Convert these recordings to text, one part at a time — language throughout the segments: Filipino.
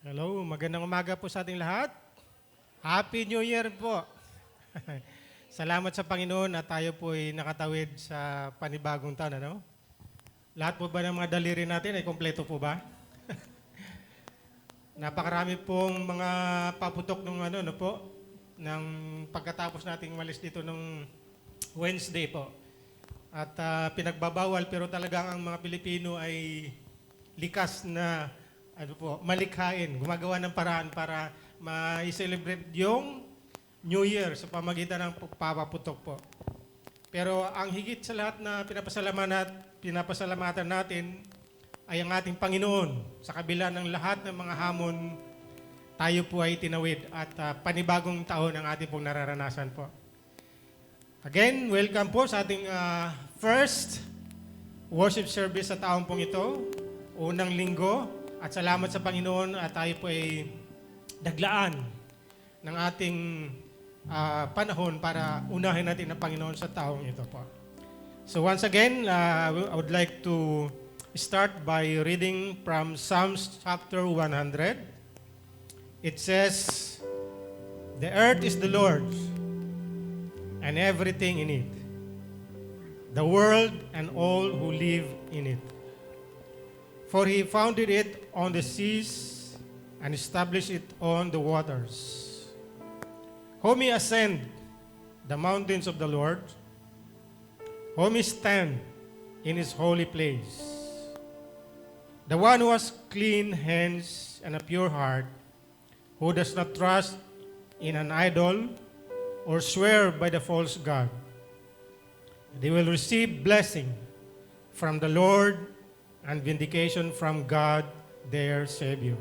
Hello, magandang umaga po sa ating lahat. Happy New Year po. Salamat sa Panginoon at tayo po ay nakatawid sa panibagong taon. Ano? Lahat po ba ng mga daliri natin ay kompleto po ba? Napakarami pong mga paputok ng pagkatapos nating malis dito nung Wednesday po. At pinagbabawal pero talagang ang mga Pilipino ay likas na malikhain, gumagawa ng paraan para ma-celebrate yung New Year sa pamagitan ng papaputok po. Pero ang higit sa lahat na pinapasalamatan natin ay ang ating Panginoon. Sa kabila ng lahat ng mga hamon, tayo po ay tinawid at panibagong taon ang ating pong nararanasan po. Again, welcome po sa ating first worship service sa taong pong ito, unang linggo. At salamat sa Panginoon at tayo po ay daglaan ng ating panahon para unahin natin ang Panginoon sa taong ito po. So once again, I would like to start by reading from Psalms chapter 100. It says, "The earth is the Lord's, and everything in it, the world and all who live in it. For he founded it on the seas and established it on the waters. Who may ascend the mountains of the Lord? Who may stand in his holy place? The one who has clean hands and a pure heart, who does not trust in an idol or swear by the false god. They will receive blessing from the Lord and vindication from God, their Savior.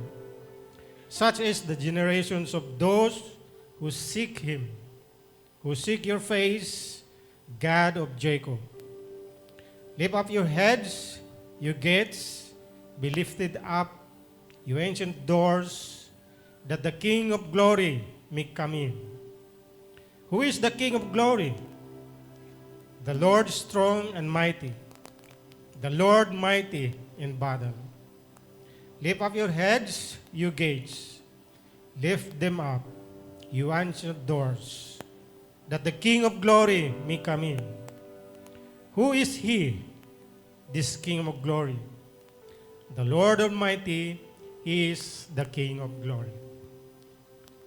Such is the generations of those who seek Him, who seek your face, God of Jacob. Lift up your heads, you gates, be lifted up, you ancient doors, that the King of glory may come in. Who is the King of glory? The Lord strong and mighty, the Lord mighty in battle. Lift up your heads, you gates. Lift them up, you ancient doors, that the King of glory may come in. Who is he, this King of glory? The Lord Almighty is the King of glory."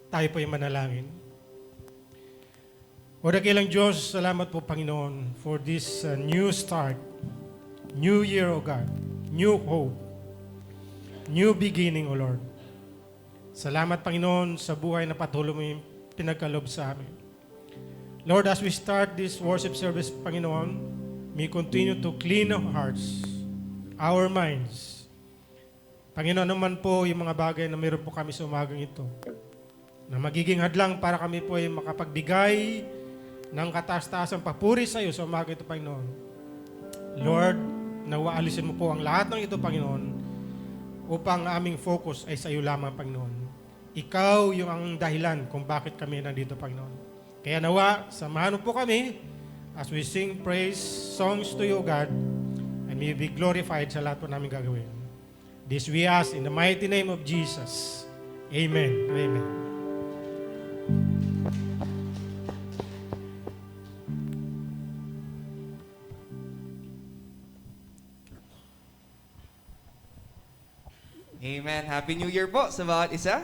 Tayo po ay manalangin. O dakilang Diyos, salamat po Panginoon for this new start. New year, O God. New hope. New beginning, O Lord. Salamat, Panginoon, sa buhay na patuloy mo yung pinagkalob sa amin. Lord, as we start this worship service, Panginoon, may continue to clean our hearts, our minds. Panginoon, naman po yung mga bagay na meron po kami sa umagang ito, na magiging hadlang para kami po ay makapagbigay ng kataas-taasang papuri sa iyo sa umagang ito, Panginoon. Lord, nawa alisin mo po ang lahat ng ito, Panginoon, upang aming focus ay sa iyo lamang, Panginoon. Ikaw yung ang dahilan kung bakit kami nandito, Panginoon. Kaya nawa, samahan mo po kami as we sing praise songs to you, God, and may be glorified sa lahat po namin gagawin. This we ask in the mighty name of Jesus. Amen. Amen. Amen. Happy New Year po sa bawat isa.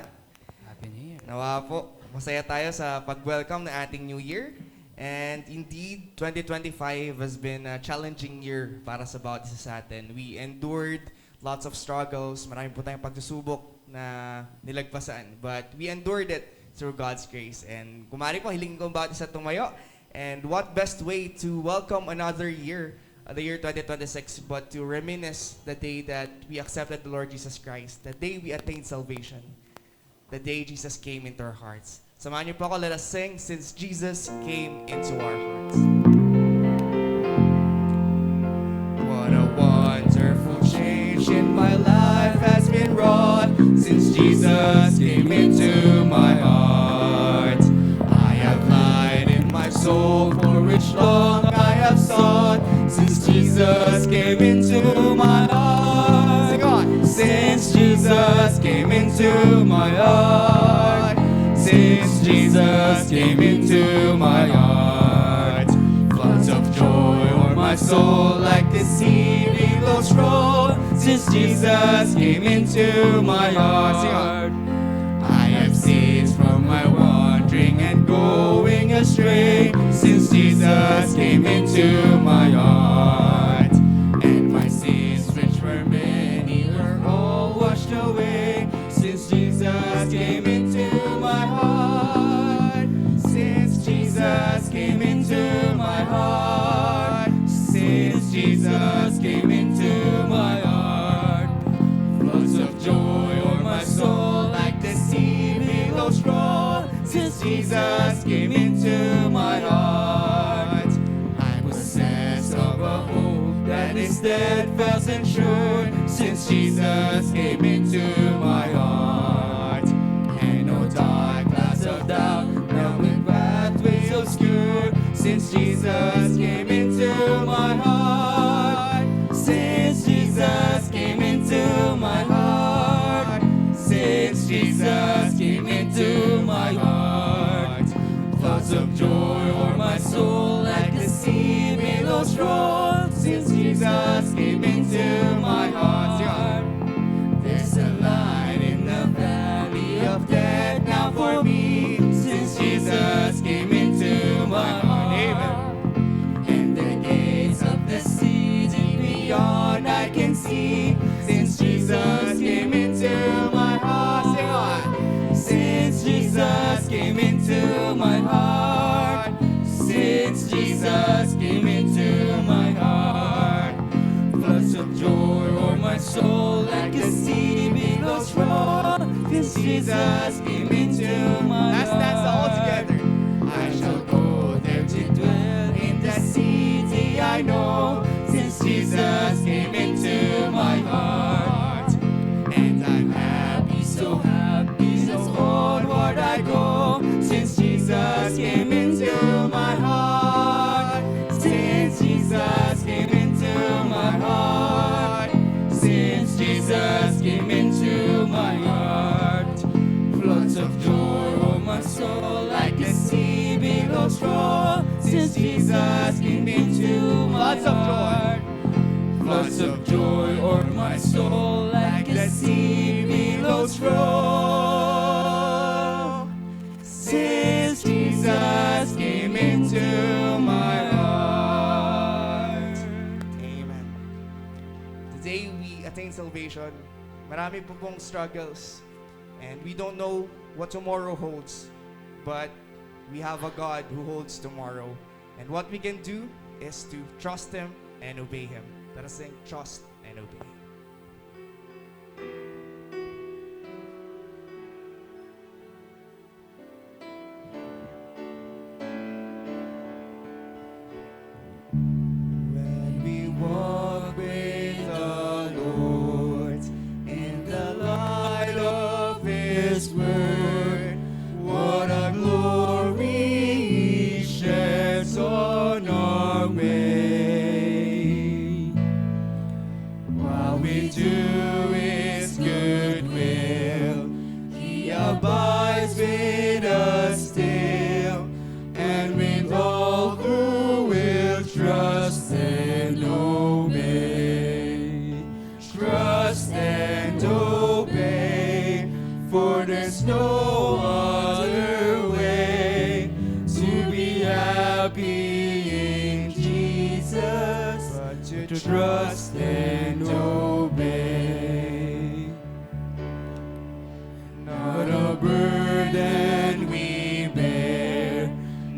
Happy New Year. Nawa po, masaya tayo sa pag-welcome na ating New Year. And indeed, 2025 has been a challenging year para sa bawat isa sa atin. We endured lots of struggles. Marami po tayong pagsusubok na nilagpasan. But we endured it through God's grace. And kumari po, hilingin ko ang bawat isa tumayo. And what best way to welcome another year, the year 2026, but to reminisce the day that we accepted the Lord Jesus Christ, the day we attained salvation, the day Jesus came into our hearts. Samahan niyo po ako, let us sing, "Since Jesus Came into Our Hearts." What a wonderful change in my life has been wrought since Jesus came into my heart. I have light in my soul for which long I have sought since Jesus came into my heart. Sing on. Since Jesus came into into my heart. Since Jesus came into my heart, floods of joy o'er my soul like the sea billows roll. Since Jesus came into my heart, I have ceased from my wandering and going astray. Since Jesus came into my heart, and my sins, which were many, were all washed away. Since Jesus came into my heart, since Jesus came into my heart, since Jesus came into my heart, floods of joy o'er my soul like the sea billows roll. Since Jesus came into my heart, I'm possessed of a hope that is steadfast and sure. Since Jesus came into my heart, and no dark clouds of doubt now with pathways obscure. Since Jesus came into my heart, since Jesus came into my heart, since Jesus came into my heart, floods of joy o'er my soul like the sea billows roll. Since Jesus came into my heart, there's a light in the valley of death now for me. Since Jesus came into my heart, and the gates of the city beyond I can see. Since Jesus came into my heart, sing on. Since Jesus came into my heart, since Jesus came into my heart, floods of joy o'er my soul like a sea billows roll. Since Jesus came into my heart, let's dance all together. I shall go there to dwell in the city I know. Since Jesus came into my heart, and I'm happy, so onward I go. Since Jesus came into my heart, since Jesus came into my heart, since Jesus came into my heart, floods of joy o'er my soul like the sea billows roll. Since Jesus came into my heart, floods of joy o'er my soul like the sea billows roll. Since Jesus came into my heart. Amen. Today we attain salvation. Marami po pong struggles. And we don't know what tomorrow holds. But we have a God who holds tomorrow. And what we can do is to trust Him and obey Him. Let us sing, trust and obey. When we walk with the Lord in the light of His word, what a glory He sheds on our way. While we do His good will, He abides with us still, and with all who will trust and obey. Trust and obey, for there's no other way to be happy in Jesus but to trust and obey. Not a burden we bear,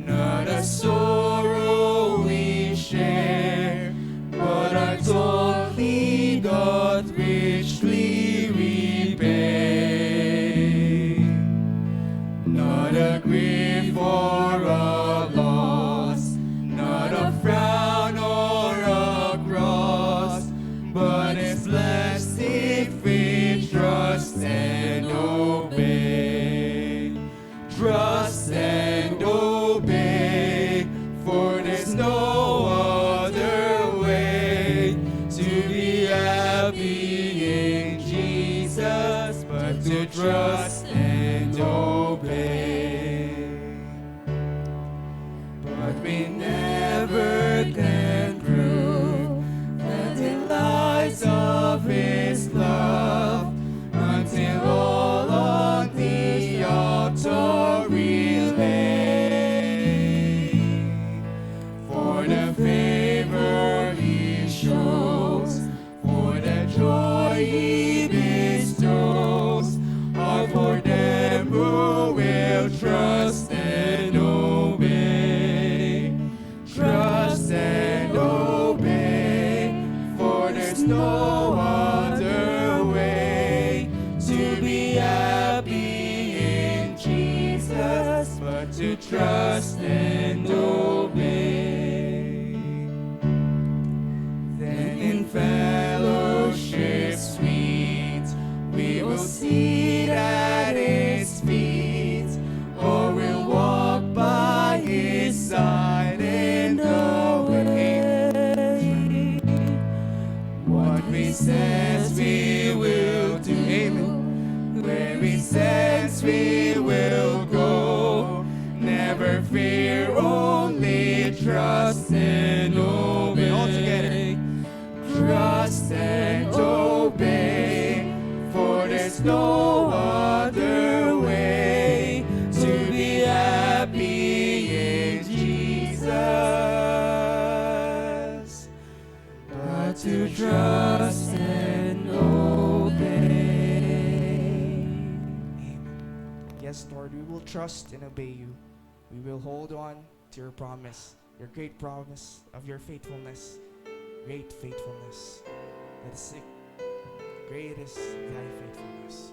not a sorrow we share, but our toil He doth richly repay. Not a grief or a loss, not a frown or a cross, but it's blessed if we trust and obey. Trust and obey, for there's no other way to be happy in Jesus but to trust but to trust and obey. Then in fellowship sweet, we will sit at His feet, or we'll walk by His side and away. What He says we will do, amen. Where He says we will go. Never fear, only trust and obey. All together. Trust and obey, for there's no other way to be happy in Jesus, but to trust and obey. Yes, Lord, we will trust and obey you. We will hold on to your promise, your great promise of your faithfulness. Great faithfulness. That is the greatest thy faithfulness.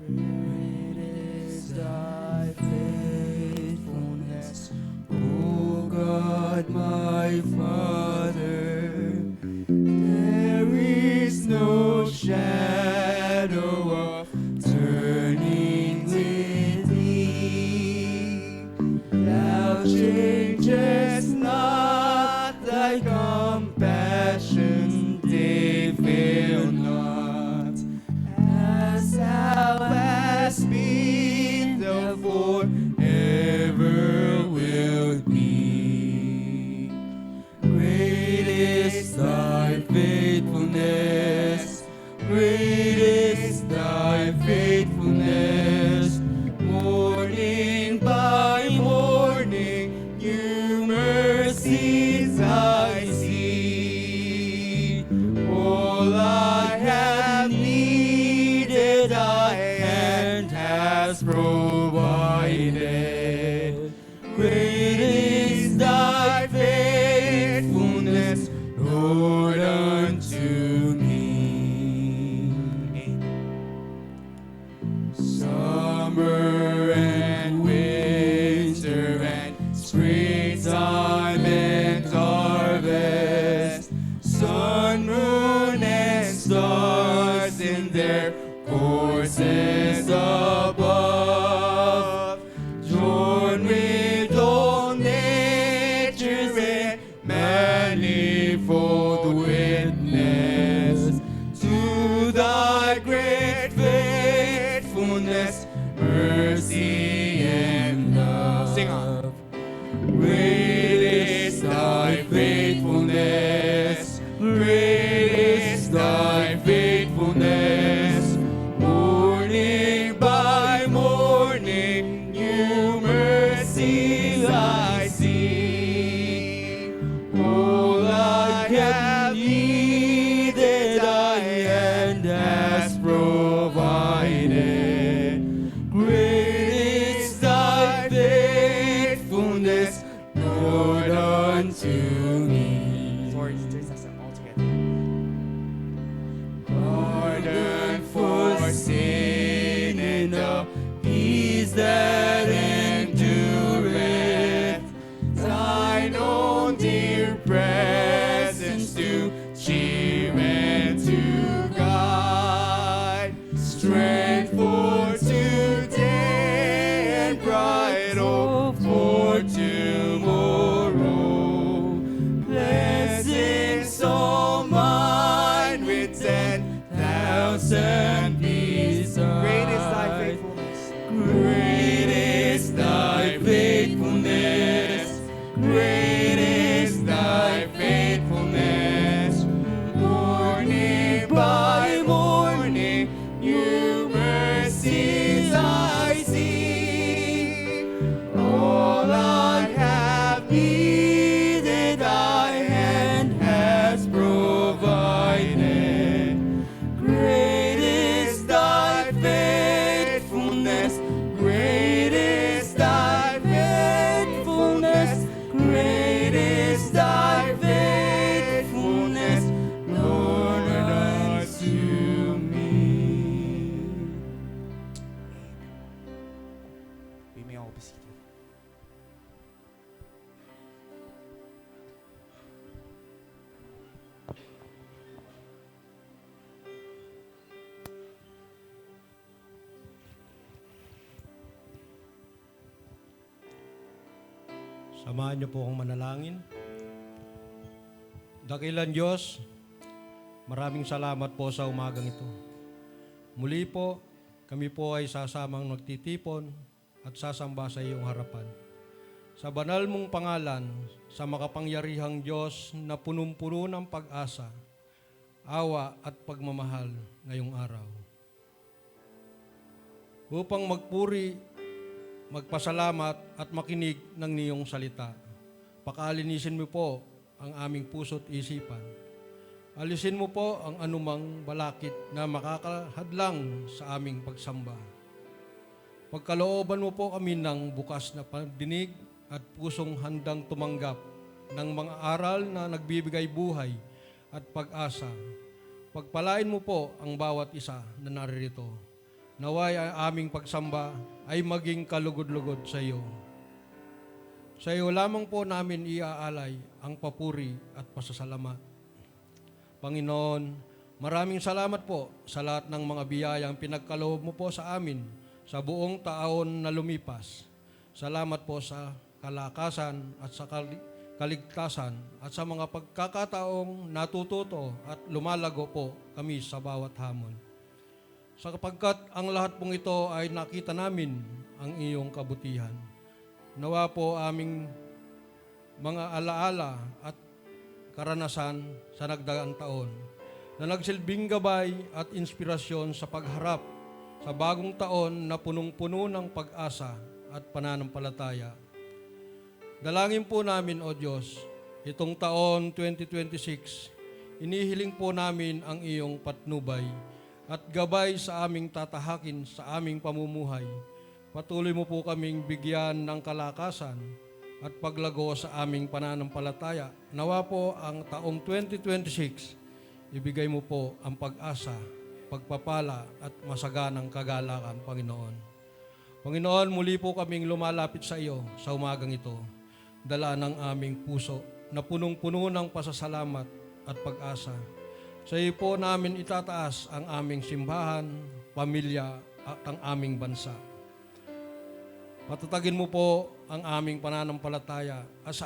Great is thy faithfulness, O God my Father. There is no shadow of turning with thee. Thou changest not, thy compassion they fail not. As thou hast been, thou forever wilt be. Great is thy faithfulness, great is thy faithfulness. Morning by morning, new mercies I see. All I have needed, thy hand has provided. Great is thy faithfulness, Lord, unto me. Summer and winter and springtime and harvest, sun, moon, and stars in their courses above, join with all nature in manifold witness to thy great faithfulness, mercy, and love. Sing on. Great is thy faithfulness, great is thy faithfulness. Morning by morning, new mercies I see. All I have needed, thy hand has provided. Great is thy faithfulness, Lord, unto me. Lord, join us all together. Pardon for sin and the peace that endureth, thine own dear presence to cheer and to guide, strength for today and bright hope for tomorrow, blessings Samahan niyo po akong manalangin. Dakilan Diyos, maraming salamat po sa umagang ito. Muli po, kami po ay sasamang nagtitipon at sasamba sa iyong harapan. Sa banal mong pangalan, sa makapangyarihang Diyos na punong-puno ng pag-asa, awa at pagmamahal ngayong araw. Upang magpuri, magpasalamat at makinig ng niyong salita. Pakalinisin mo po ang aming puso't isipan. Alisin mo po ang anumang balakid na makakahadlang sa aming pagsamba. Pagkalooban mo po kami ng bukas na pandinig at pusong handang tumanggap ng mga aral na nagbibigay buhay at pag-asa. Pagpalain mo po ang bawat isa na naririto. Naway ang aming pagsamba ay maging kalugod-lugod sa iyo. Sa iyo lamang po namin iaalay ang papuri at pasasalamat. Panginoon, maraming salamat po sa lahat ng mga biyayang pinagkaloob mo po sa amin sa buong taon na lumipas. Salamat po sa kalakasan at sa kaligtasan at sa mga pagkakataong natututo at lumalago po kami sa bawat hamon. Sapagkat ang lahat pong ito ay nakita namin ang iyong kabutihan. Nawa po aming mga alaala at karanasan sa nagdaang taon na nagsilbing gabay at inspirasyon sa pagharap sa bagong taon na punong-puno ng pag-asa at pananampalataya. Dalangin po namin, O Diyos, itong taon 2026, inihiling po namin ang iyong patnubay at gabay sa aming tatahakin sa aming pamumuhay. Patuloy mo po kaming bigyan ng kalakasan at paglago sa aming pananampalataya. Nawa po ang taong 2026, ibigay mo po ang pag-asa, pagpapala at masaganang kagalakan, Panginoon. Panginoon, muli po kaming lumalapit sa iyo sa umagang ito. Dala ng aming puso na punong-puno ng pasasalamat at pag-asa. Sa iyo po namin itataas ang aming simbahan, pamilya at ang aming bansa. Patatagin mo po ang aming pananampalataya at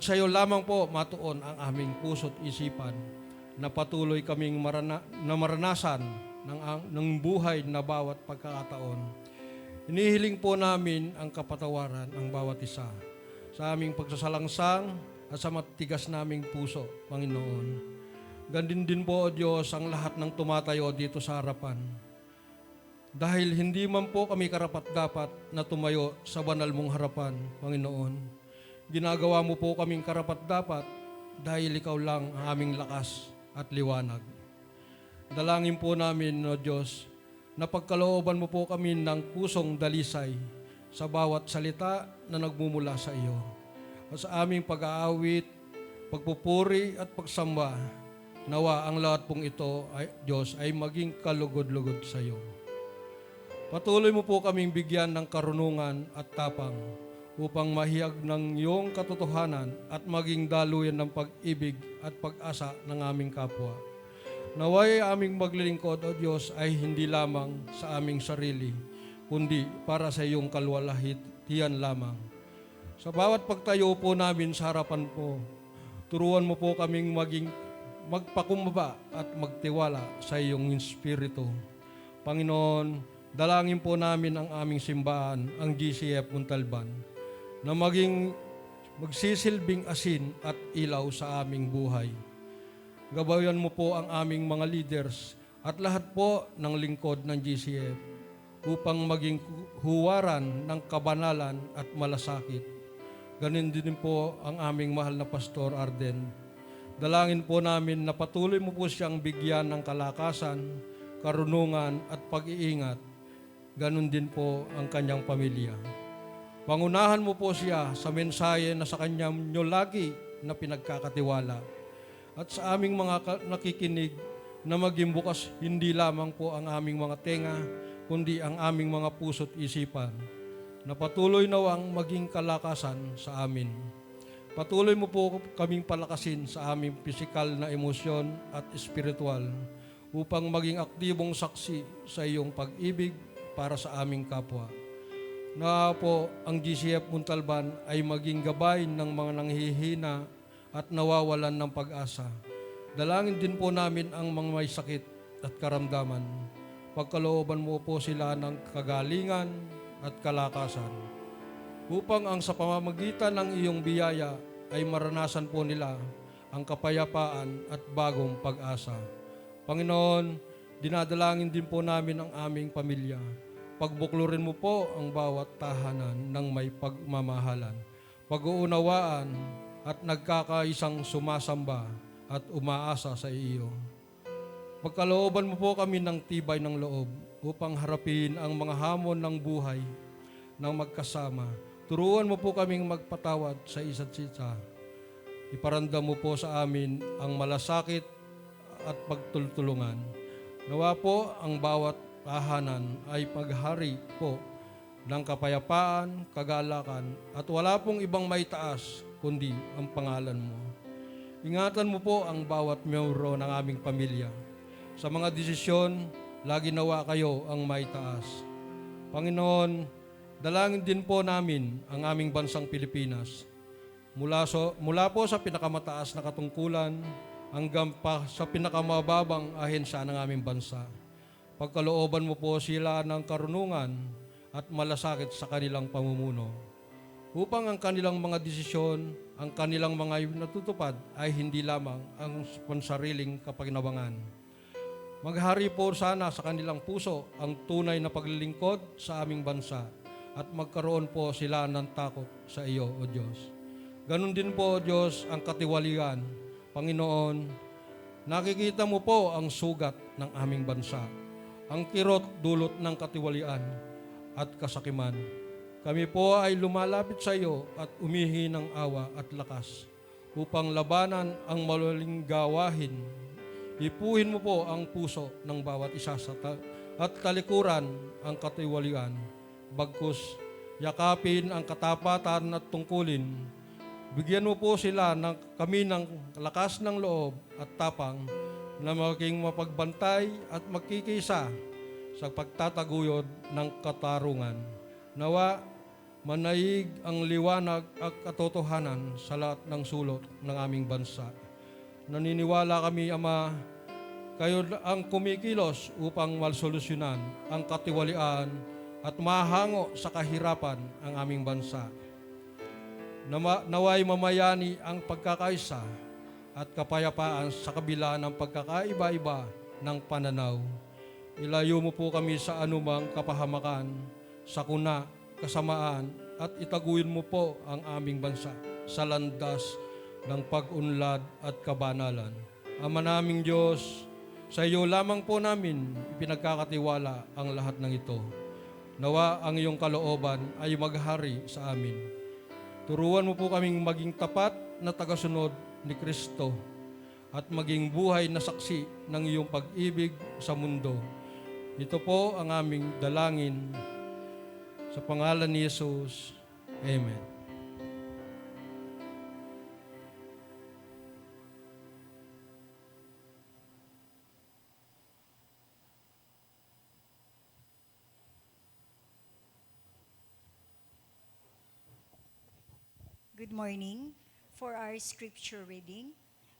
sa iyo lamang po matuon ang aming puso't isipan na patuloy kaming maranasan ng buhay na bawat pagkakataon. Inihiling po namin ang kapatawaran ang bawat isa sa aming pagsasalangsang at sa matigas naming puso, Panginoon. Gandin din po, O Diyos, ang lahat ng tumatayo dito sa harapan. Dahil hindi man po kami karapat-dapat na tumayo sa banal mong harapan, Panginoon. Ginagawa mo po kaming karapat-dapat dahil ikaw lang ang aming lakas at liwanag. Dalangin po namin, O Diyos, na pagkalooban mo po kami ng pusong dalisay sa bawat salita na nagmumula sa iyo. At sa aming pag-aawit, pagpupuri at pagsamba, nawa ang lahat pong ito, Diyos, ay maging kalugod-lugod sa iyo. Patuloy mo po kaming bigyan ng karunungan at tapang upang mahiyag ng iyong katotohanan at maging daluyan ng pag-ibig at pag-asa ng aming kapwa. Naway aming maglilingkod, O Diyos, ay hindi lamang sa aming sarili, kundi para sa iyong kalwalhatian lamang. Sa bawat pagtayo po namin sa harapan po, turuan mo po kaming magpakumbaba at magtiwala sa iyong Espiritu. Panginoon, dalangin po namin ang aming simbahan, ang GCF Montalban, na magsisilbing asin at ilaw sa aming buhay. Gabayan mo po ang aming mga leaders at lahat po ng lingkod ng GCF upang maging huwaran ng kabanalan at malasakit. Ganon din po ang aming mahal na Pastor Arden. Dalangin po namin na patuloy mo po siyang bigyan ng kalakasan, karunungan at pag-iingat. Ganon din po ang kanyang pamilya. Pangunahan mo po siya sa mensahe na sa kanyang nyo lagi na pinagkakatiwala. At sa aming mga nakikinig na maging bukas hindi lamang po ang aming mga tenga, kundi ang aming mga puso't isipan, na patuloy nawang maging kalakasan sa amin. Patuloy mo po kaming palakasin sa aming pisikal na emosyon at espiritual upang maging aktibong saksi sa iyong pag-ibig para sa aming kapwa. Na po ang GCF Muntalban ay maging gabay ng mga nanghihina at nawawalan ng pag-asa. Dalangin din po namin ang mga may sakit at karamdaman. Pagkalooban mo po sila ng kagalingan at kalakasan. Upang ang sa pamamagitan ng iyong biyaya ay maranasan po nila ang kapayapaan at bagong pag-asa. Panginoon, dinadalangin din po namin ang aming pamilya. Pagbuklurin mo po ang bawat tahanan ng may pagmamahalan, pag-uunawaan at nagkakaisang sumasamba at umaasa sa iyo. Pagkalooban mo po kami ng tibay ng loob upang harapin ang mga hamon ng buhay ng magkasama. Turuan mo po kaming magpatawad sa isa't isa. Iparandam mo po sa amin ang malasakit at pagtultulungan. Nawa po ang bawat tahanan ay paghari po ng kapayapaan, kagalakan, at wala pong ibang may taas kundi ang pangalan mo. Ingatan mo po ang bawat miyembro ng aming pamilya. Sa mga desisyon, lagi nawa kayo ang may taas. Panginoon, dalangin din po namin ang aming bansang Pilipinas. Mula po sa pinakamataas na katungkulan hanggang pa sa pinakamababang ahensya ng aming bansa. Pagkalooban mo po sila ng karunungan at malasakit sa kanilang pamumuno. Upang ang kanilang mga desisyon, ang kanilang mga natutupad ay hindi lamang ang pansariling kapakinabangan. Maghari po sana sa kanilang puso ang tunay na paglilingkod sa aming bansa at magkaroon po sila ng takot sa iyo, O Diyos. Ganon din po, O Diyos, ang katiwalian. Panginoon, nakikita mo po ang sugat ng aming bansa, ang kirot dulot ng katiwalian at kasakiman. Kami po ay lumalapit sa iyo at umihi ng awa at lakas upang labanan ang malaling gawahin. Ipuhin mo po ang puso ng bawat isa at talikuran ang katiwalian. Bagkus, yakapin ang katapatan at tungkulin. Bigyan mo po sila kami ng lakas ng loob at tapang na maging mapagbantay at magkikisa sa pagtataguyod ng katarungan. Nawa, manaig ang liwanag at katotohanan sa lahat ng sulok ng aming bansa. Naniniwala kami, Ama, kayo ang kumikilos upang masolusyonan ang katiwalian at mahango sa kahirapan ang aming bansa. Naway mamayani ang pagkakaisa at kapayapaan sa kabila ng pagkakaiba-iba ng pananaw. Ilayo mo po kami sa anumang kapahamakan, sakuna, kasamaan, at itaguin mo po ang aming bansa sa landas ng pag-unlad at kabanalan. Ama naming Diyos, sa iyo lamang po namin ipinagkakatiwala ang lahat ng ito. Nawa ang iyong kalooban ay maghari sa amin. Turuan mo po kaming maging tapat na tagasunod ni Kristo at maging buhay na saksi ng iyong pag-ibig sa mundo. Ito po ang aming dalangin sa pangalan ni Jesus. Amen. Good morning. For our scripture reading,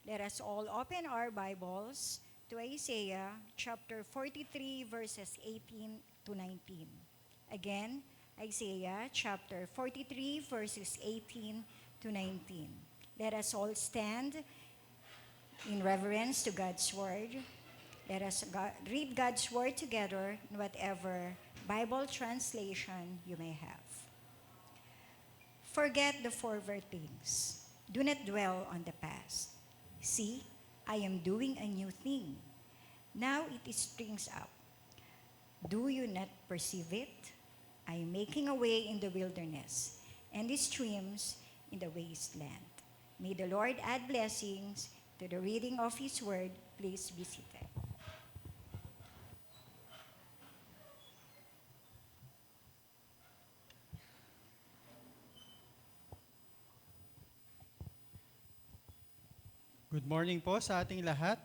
let us all open our Bibles to Isaiah chapter 43 verses 18 to 19. Again, Isaiah chapter 43 verses 18 to 19. Let us all stand in reverence to God's word. Let us read God's word together in whatever Bible translation you may have. Forget the former things. Do not dwell on the past. See, I am doing a new thing. Now it springs up. Do you not perceive it? I am making a way in the wilderness and the streams in the wasteland. May the Lord add blessings to the reading of His word. Please be seated. Good morning po sa ating lahat.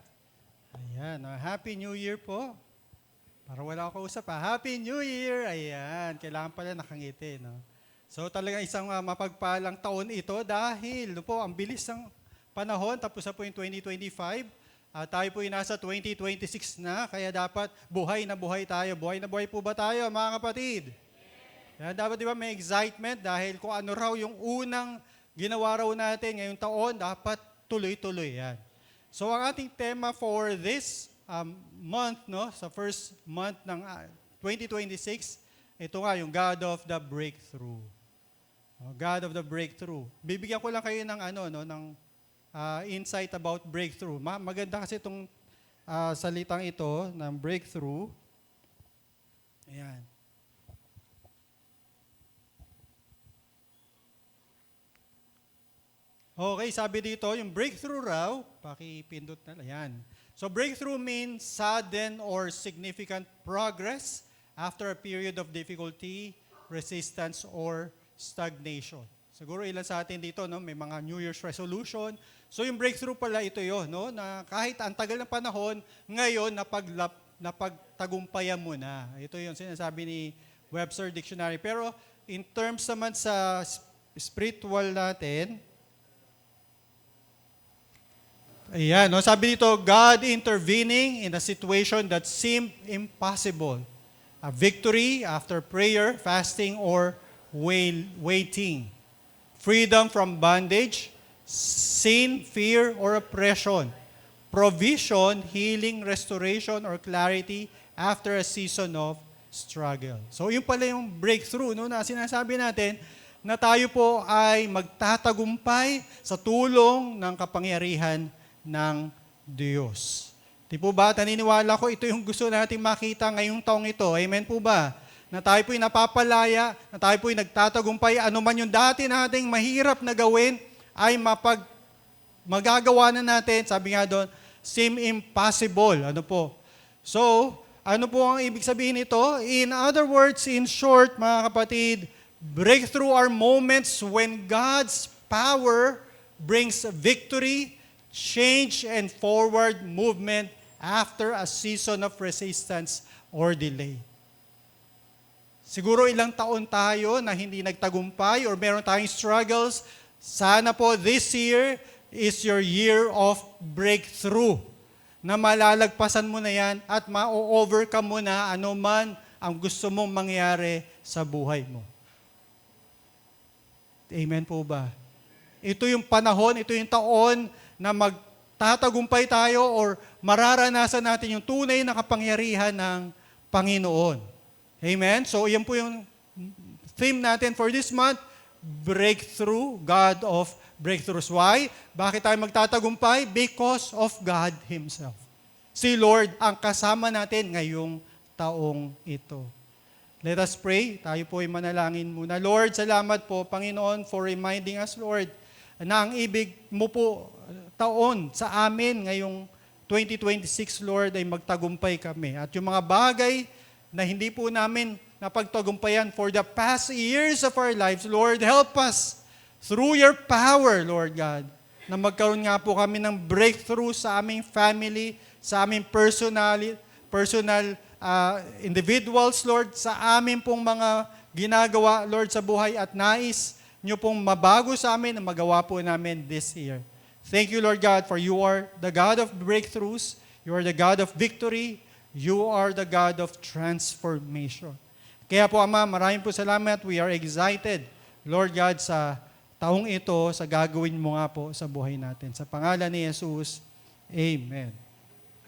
Ayan, Happy New Year po. Para wala akong kausap ha. Happy New Year! Ayan, kailangan pala nakangiti, no? So talagang isang mapagpalang taon ito dahil po, ang bilis ng panahon, tapos na po yung 2025. Tayo po yung nasa 2026 na, kaya dapat buhay na buhay tayo. Buhay na buhay po ba tayo, mga kapatid? Kaya dapat di ba may excitement dahil kung ano raw yung unang ginawa raw natin ngayong taon, dapat tuloy-tuloy yan. So ang ating tema for this month, no, sa first month ng 2026, ito nga yung God of the Breakthrough. God of the Breakthrough. Bibigyan ko lang kayo ng ng insight about breakthrough. Maganda kasi itong salitang ito ng breakthrough. Ayan. Okay, sabi dito, yung breakthrough raw, pakipindot na lang. Ayan. So breakthrough means sudden or significant progress after a period of difficulty, resistance, or stagnation. Siguro ilan sa atin dito, no, may mga New Year's resolution. So yung breakthrough pala ito yun, no, na kahit ang tagal ng panahon, ngayon napagtagumpayan mo na. Ito yung sinasabi ni Webster Dictionary. Pero in terms naman sa spiritual natin, ayan, no, sabi dito, God intervening in a situation that seemed impossible. A victory after prayer, fasting, or waiting. Freedom from bondage, sin, fear, or oppression. Provision, healing, restoration, or clarity after a season of struggle. So yun pala yung breakthrough, no, na sinasabi natin na tayo po ay magtatagumpay sa tulong ng kapangyarihan ng Diyos. Di po ba? Naniniwala ko ito yung gusto nating makita ngayong taong ito. Amen po ba? Na tayo po'y napapalaya, na tayo po'y nagtatagumpay, ano man yung dati nating mahirap na gawin, ay magagawa na natin, sabi nga doon, seem impossible. Ano po? So, ano po ang ibig sabihin nito? In other words, in short, mga kapatid, breakthrough are moments when God's power brings victory, change, and forward movement after a season of resistance or delay. Siguro ilang taon tayo na hindi nagtagumpay or meron tayong struggles. Sana po this year is your year of breakthrough. Na malalagpasan mo na yan at ma-overcome mo na anuman ang gusto mong mangyari sa buhay mo. Amen po ba? Ito yung panahon, ito yung taon na magtatagumpay tayo or mararanasan natin yung tunay na kapangyarihan ng Panginoon. Amen? So, yan po yung theme natin for this month, Breakthrough, God of Breakthroughs. Why? Bakit tayo magtatagumpay? Because of God Himself. Si Lord ang kasama natin ngayong taong ito. Let us pray. Tayo po ay manalangin muna. Lord, salamat po, Panginoon, for reminding us, Lord, na ang ibig mo po taon sa amin ngayong 2026, Lord, ay magtagumpay kami. At yung mga bagay na hindi po namin napagtagumpayan for the past years of our lives, Lord, help us through your power, Lord God, na magkaroon nga po kami ng breakthrough sa aming family, sa aming personal individuals, Lord, sa aming pong mga ginagawa, Lord, sa buhay at nais nyo pong mabago sa amin na magawa po namin this year. Thank you, Lord God, for you are the God of breakthroughs, you are the God of victory, you are the God of transformation. Kaya po, Ama, maraming po salamat. We are excited, Lord God, sa taong ito, sa gagawin mo nga po sa buhay natin. Sa pangalan ni Jesus, Amen.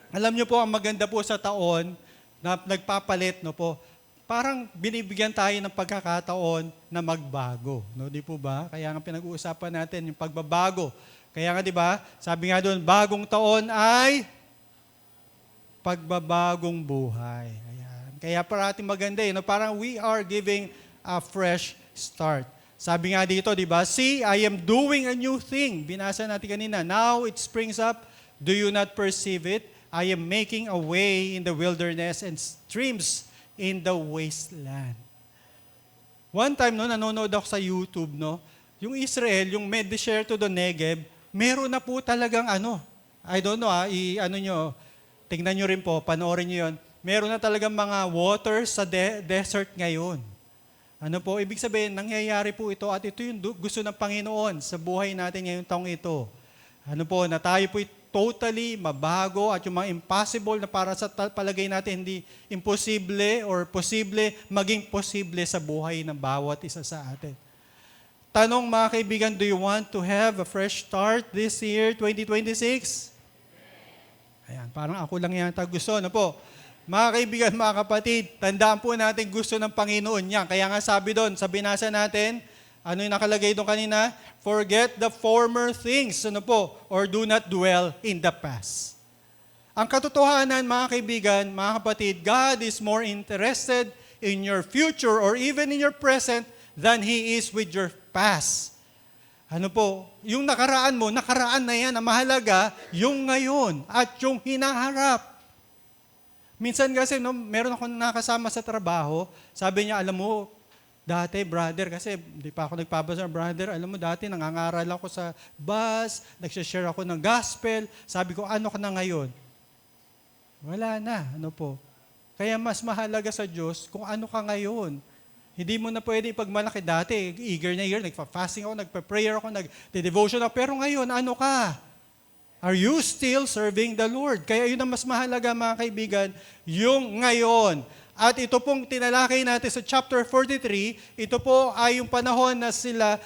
Alam niyo po, ang maganda po sa taon na nagpapalit, no po, parang binibigyan tayo ng pagkakataon na magbago. No, di po ba? Kaya nga pinag-uusapan natin yung pagbabago. Kaya nga, di ba, sabi nga doon, bagong taon ay pagbabagong buhay. Ayan. Kaya parating maganda no? Parang we are giving a fresh start. Sabi nga dito, di ba? See, I am doing a new thing. Binasa natin kanina. Now it springs up. Do you not perceive it? I am making a way in the wilderness and streams in the wasteland. One time, no, nanonood ako sa YouTube, no? Yung Israel, yung Med-Desierto do Negev, meron na po talagang I don't know, tingnan nyo rin po, panoorin nyo yun. meron na talagang mga waters sa desert ngayon. Ano po, ibig sabihin, nangyayari po ito at ito yung gusto ng Panginoon sa buhay natin ngayong taong ito. Ano po, na tayo po totally mabago at yung mga impossible na para sa palagay natin hindi imposible or posible, maging posible sa buhay ng bawat isa sa atin. Tanong mga kaibigan, do you want to have a fresh start this year, 2026? Ayan, parang ako lang yata gusto. Ano po? Mga kaibigan, mga kapatid, tandaan po natin gusto ng Panginoon yan. Kaya nga sabi doon, sa binasa natin, ano yung nakalagay doon kanina? Forget the former things, ano po? Or do not dwell in the past. Ang katotohanan, mga kaibigan, mga kapatid, God is more interested in your future or even in your present than He is with your past. Ano po? Yung nakaraan mo, nakaraan na yan. Ang mahalaga, yung ngayon at yung hinaharap. Minsan kasi, no, meron akong nakasama sa trabaho, sabi niya, alam mo, dati, brother, kasi di pa ako nagpabasa, brother, alam mo, dati nangangaral ako sa bus, nagsishare ako ng gospel, sabi ko, ano ka na ngayon? Wala na, ano po. Kaya mas mahalaga sa Diyos kung ano ka ngayon. Hindi mo na pwede ipagmalaki dati, eager, nagpa-fasting ako, nagpa-prayer ako, nag-devotion ako, pero ngayon, ano ka? Are you still serving the Lord? Kaya yun ang mas mahalaga, mga kaibigan, yung ngayon. At ito pong tinalakay natin sa chapter 43, ito po ay yung panahon na sila,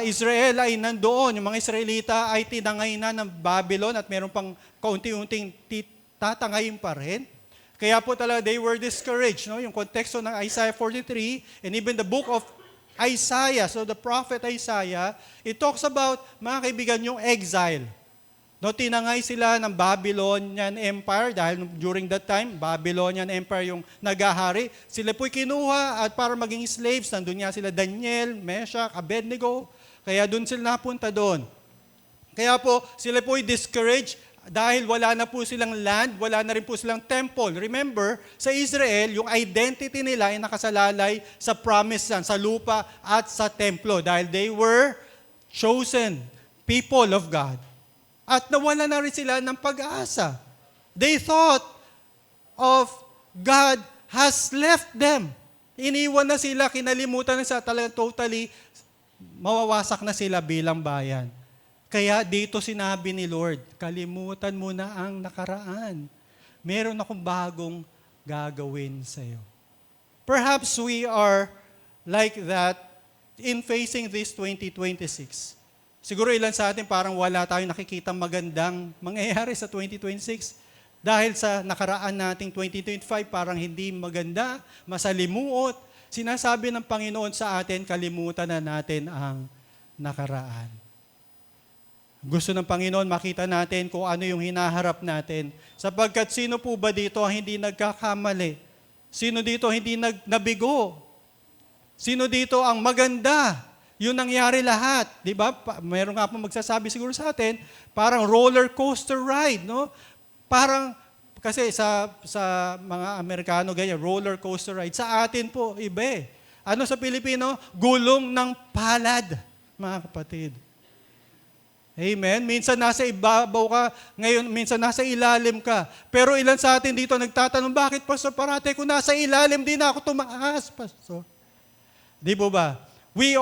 Israel ay nandoon. Yung mga Israelita ay tinangay na ng Babylon at meron pang kaunti-unting tatangayin pa rin. Kaya po talaga, they were discouraged. No? Yung konteksto ng Isaiah 43 and even the book of Isaiah, so the prophet Isaiah, it talks about, mga kaibigan, yung exile. No, tinangay sila ng Babylonian Empire dahil during that time, Babylonian Empire yung nagahari. Sila po'y kinuha at para maging slaves, nandun nga sila Daniel, Meshach, Abednego. Kaya dun sila napunta doon. Kaya po, sila po'y discouraged dahil wala na po silang land, wala na rin po silang temple. Remember, sa Israel, yung identity nila ay nakasalalay sa promised land, sa lupa at sa templo dahil they were chosen people of God. At nawala na rin sila ng pag-asa. They thought of God has left them. Iniwan na sila, kinalimutan na sila, talagang totally mawawasak na sila bilang bayan. Kaya dito sinabi ni Lord, kalimutan mo na ang nakaraan. Meron akong bagong gagawin sa iyo. Perhaps we are like that in facing this 2026. Siguro ilan sa atin parang wala tayong nakikitang magandang mangyayari sa 2026 dahil sa nakaraan nating 2025 parang hindi maganda, masalimuot. Sinasabi ng Panginoon sa atin, kalimutan na natin ang nakaraan. Gusto ng Panginoon makita natin kung ano yung hinaharap natin. Sapagkat sino po ba dito ang hindi nagkakamali? Sino dito hindi nabigo? Sino dito ang maganda? Yun nangyari lahat, di ba? Mayroon nga po magsasabi siguro sa atin, parang roller coaster ride, no? Parang, kasi sa mga Amerikano, ganyan, roller coaster ride. Sa atin po, iba eh. Ano sa Pilipino? Gulong ng palad, mga kapatid. Amen? Minsan nasa ibabaw ka, ngayon minsan nasa ilalim ka. Pero ilan sa atin dito nagtatanong, bakit Pastor Parate kung nasa ilalim din ako tumaas, Pastor? Di po ba? We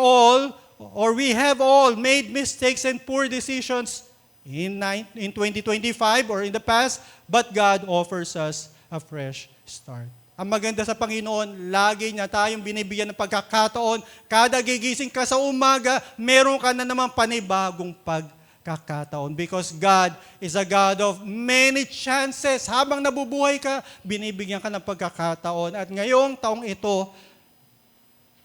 have all made mistakes and poor decisions in 2025 or in the past, but God offers us a fresh start. Ang maganda sa Panginoon, lagi niya tayong binibigyan ng pagkakataon. Kada gigising ka sa umaga, meron ka na naman panibagong pagkakataon. Because God is a God of many chances. Habang nabubuhay ka, binibigyan ka ng pagkakataon. At ngayong taong ito,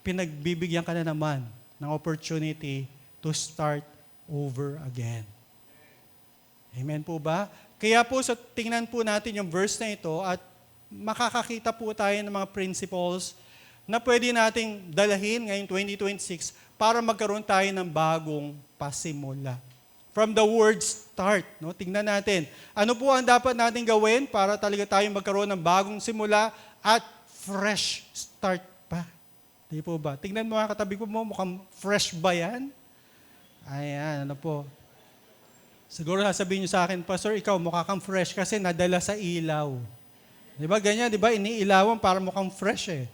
pinagbibigyan ka na naman ng opportunity to start over again. Amen po ba? Kaya po, tingnan po natin yung verse na ito at makakakita po tayo ng mga principles na pwede nating dalahin ngayong 2026 para magkaroon tayo ng bagong pasimula. From the word start, no? Tingnan natin. Ano po ang dapat natin gawin para talaga tayo magkaroon ng bagong simula at fresh start pa? Di po ba? Tingnan mo mga katabi ko mo, mukhang fresh ba yan? Ayan, ano po. Siguro sasabihin niyo sa akin, Pastor, ikaw mukha kang fresh kasi nadala sa ilaw. Di ba ganyan, di ba? Iniilawan para mukhang fresh eh.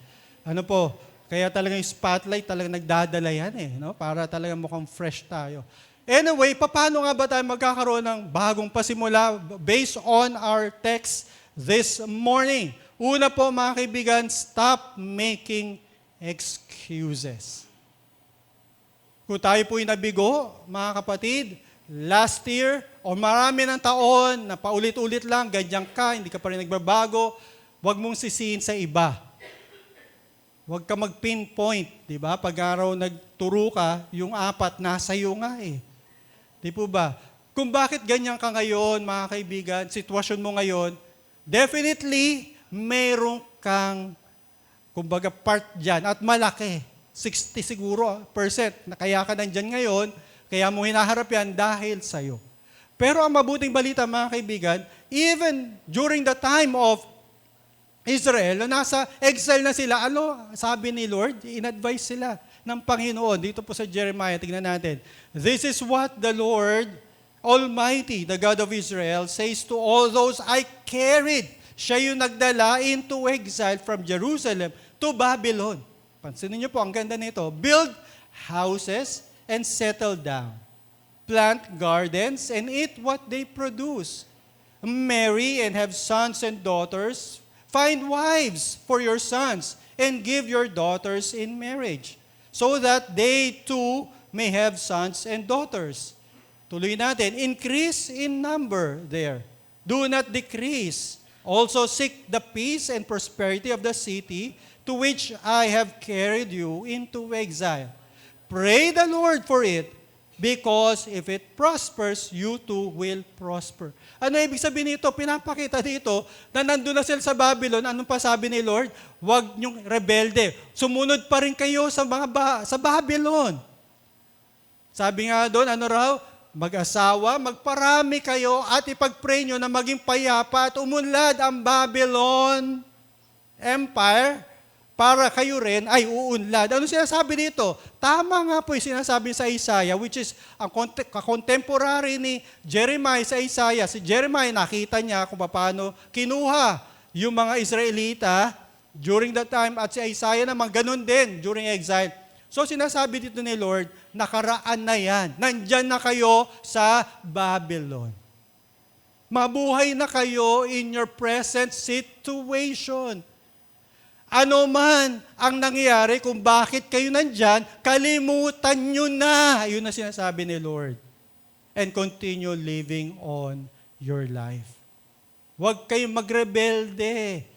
Ano po? Kaya talaga yung spotlight talaga nagdadala yan eh. No? Para talaga mukhang fresh tayo. Anyway, paano nga ba tayo magkakaroon ng bagong pasimula based on our text this morning? Una po mga kaibigan, stop making excuses. Kung tayo po'y nabigo, mga kapatid, last year o marami ng taon na paulit-ulit lang, ganyan ka, hindi ka pa rin nagbabago, huwag mong sisihin sa iba. Huwag ka mag-pinpoint, di ba? Pag araw nagturo ka, yung 4 nasa iyo nga eh. Di po ba? Kung bakit ganyan ka ngayon, mga kaibigan, sitwasyon mo ngayon, definitely, mayroon kang, kumbaga, part dyan at malaki. 60 siguro percent na kaya ka nandyan ngayon, kaya mo hinaharap yan dahil sa'yo. Pero ang mabuting balita, mga kaibigan, even during the time of Israel, nasa exile na sila, ano sabi ni Lord? In-advise sila ng Panginoon. Dito po sa Jeremiah, tignan natin. This is what the Lord Almighty, the God of Israel, says to all those I carried. Siya yung nagdala into exile from Jerusalem to Babylon. Pansinin niyo po, ang ganda nito. Build houses and settle down. Plant gardens and eat what they produce. Marry and have sons and daughters. Find wives for your sons and give your daughters in marriage, so that they too may have sons and daughters. Tuloy natin, increase in number there. Do not decrease. Also seek the peace and prosperity of the city to which I have carried you into exile. Pray the Lord for it, because if it prospers, you too will prosper. Ano ibig sabihin nito? Pinapakita dito na nandun na sila sa Babylon. Anong pa sabi ni Lord? Huwag niyong rebelde. Sumunod pa rin kayo sa sa Babylon. Sabi nga doon, ano raw? Mag-asawa, magparami kayo at ipag-pray nyo na maging payapa at umunlad ang Babylon Empire para kayo rin ay uunlad. Ano sinasabi dito? Tama nga po yung sinasabi sa Isaiah, which is ang contemporary ni Jeremiah sa Isaiah. Si Jeremiah, nakita niya kung paano kinuha yung mga Israelita during that time at si Isaiah naman ganun din during exile. So sinasabi dito ni Lord, nakaraan na yan. Nandyan na kayo sa Babylon. Mabuhay na kayo in your present situation. Ano man ang nangyayari kung bakit kayo nandyan, kalimutan nyo na. Yun na sinasabi ni Lord. And continue living on your life. Huwag kayong magrebelde.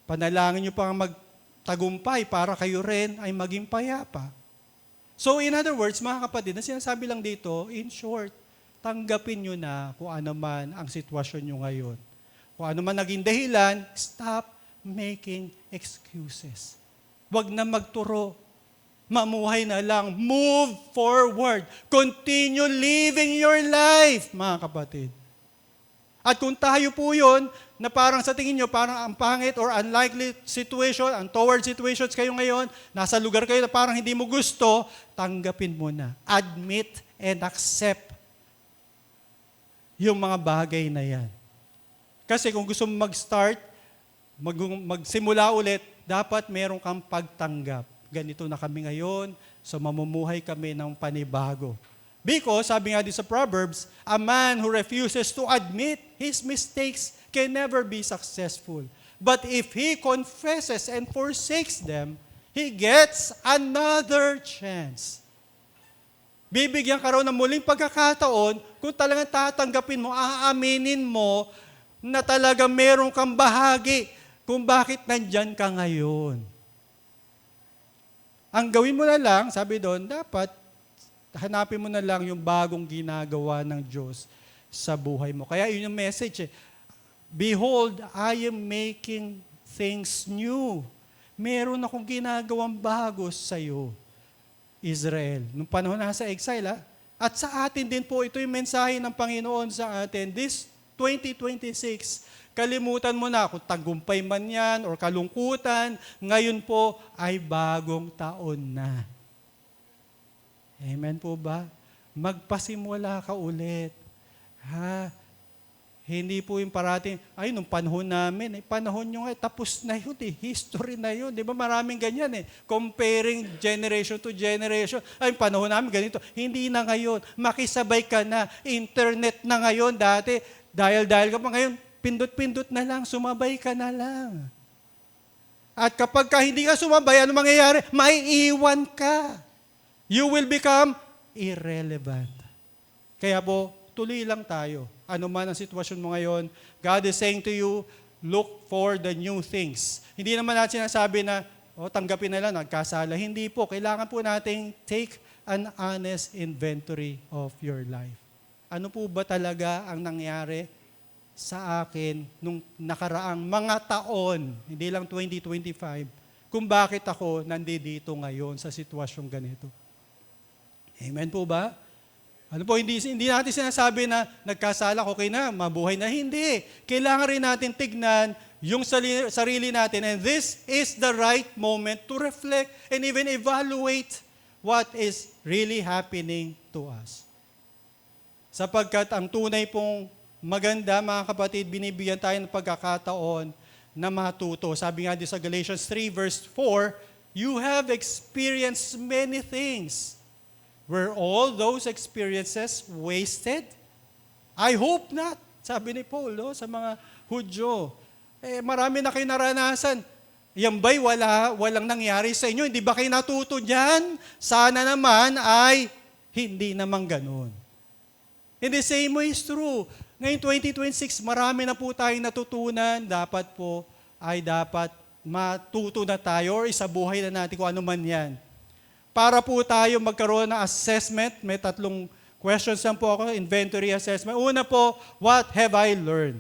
Panalangin nyo pang magtagumpay para kayo rin ay maging payapa. So in other words, mga kapatid, na sinasabi lang dito, in short, tanggapin nyo na kung ano man ang sitwasyon nyo ngayon. Kung ano man naging dahilan, stop making excuses. Huwag na magturo. Mamuhay na lang. Move forward. Continue living your life, mga kapatid. At kung tayo po yun, na parang sa tingin nyo, parang ang pangit or unlikely situation, untoward situations kayo ngayon, nasa lugar kayo na parang hindi mo gusto, tanggapin mo na. Admit and accept yung mga bagay na yan. Kasi kung gusto mo mag-start, magsimula ulit, dapat meron kang pagtanggap. Ganito na kami ngayon, so mamumuhay kami ng panibago. Because, sabi nga din sa Proverbs, a man who refuses to admit his mistakes can never be successful. But if he confesses and forsakes them, he gets another chance. Bibigyan ka raw ng muling pagkakataon kung talagang tatanggapin mo, aaminin mo na talaga meron kang bahagi kung bakit nandyan ka ngayon. Ang gawin mo na lang, sabi doon, dapat hanapin mo na lang yung bagong ginagawa ng Diyos sa buhay mo. Kaya yun yung message. Behold, I am making things new. Meron akong ginagawang bago sa iyo, Israel. Nung panahon nasa exile, at sa atin din po, ito yung mensahe ng Panginoon sa atin. This 2026, kalimutan mo na kung tagumpay man yan or kalungkutan, ngayon po ay bagong taon na. Amen po ba? Magpasimula ka ulit. Hindi po yung parating, ay, nung panahon namin, panahon nyo tapos na yun history na yun. Di ba maraming ganyan comparing generation to generation. Ay, panahon namin ganito. Hindi na ngayon. Makisabay ka na. Internet na ngayon. Dati, dial ka pa ngayon. Pindot-pindot na lang. Sumabay ka na lang. At kapag hindi ka sumabay, ano mangyayari? Maiiwan ka. You will become irrelevant. Kaya po, tuloy lang tayo. Ano man ang sitwasyon mo ngayon, God is saying to you, look for the new things. Hindi naman natin sinasabi na, tanggapin na lang, nagkasala. Hindi po. Kailangan po nating take an honest inventory of your life. Ano po ba talaga ang nangyari sa akin nung nakaraang mga taon, hindi lang 2025, kung bakit ako nandito ngayon sa sitwasyong ganito. Amen po ba? Ano po, hindi natin sinasabi na nagkasala, okay na, mabuhay na. Hindi. Kailangan rin natin tignan yung sarili natin. And this is the right moment to reflect and even evaluate what is really happening to us. Sapagkat ang tunay pong maganda, mga kapatid, binibigyan tayo ng pagkakataon na matuto. Sabi nga din sa Galatians 3 verse 4, you have experienced many things. Were all those experiences wasted? I hope not. Sabi ni Paul sa mga Hudyo. Marami na kayo naranasan. Yan ba'y walang nangyari sa inyo? Hindi ba kayo natuto dyan? Sana naman ay hindi naman ganun. And the same way is true. Ngayon 2026, marami na po tayong natutunan. Dapat matuto na tayo or isabuhay na natin kung ano man yan. Para po tayo magkaroon ng assessment, may 3 questions lang po ako, inventory assessment. Una po, what have I learned?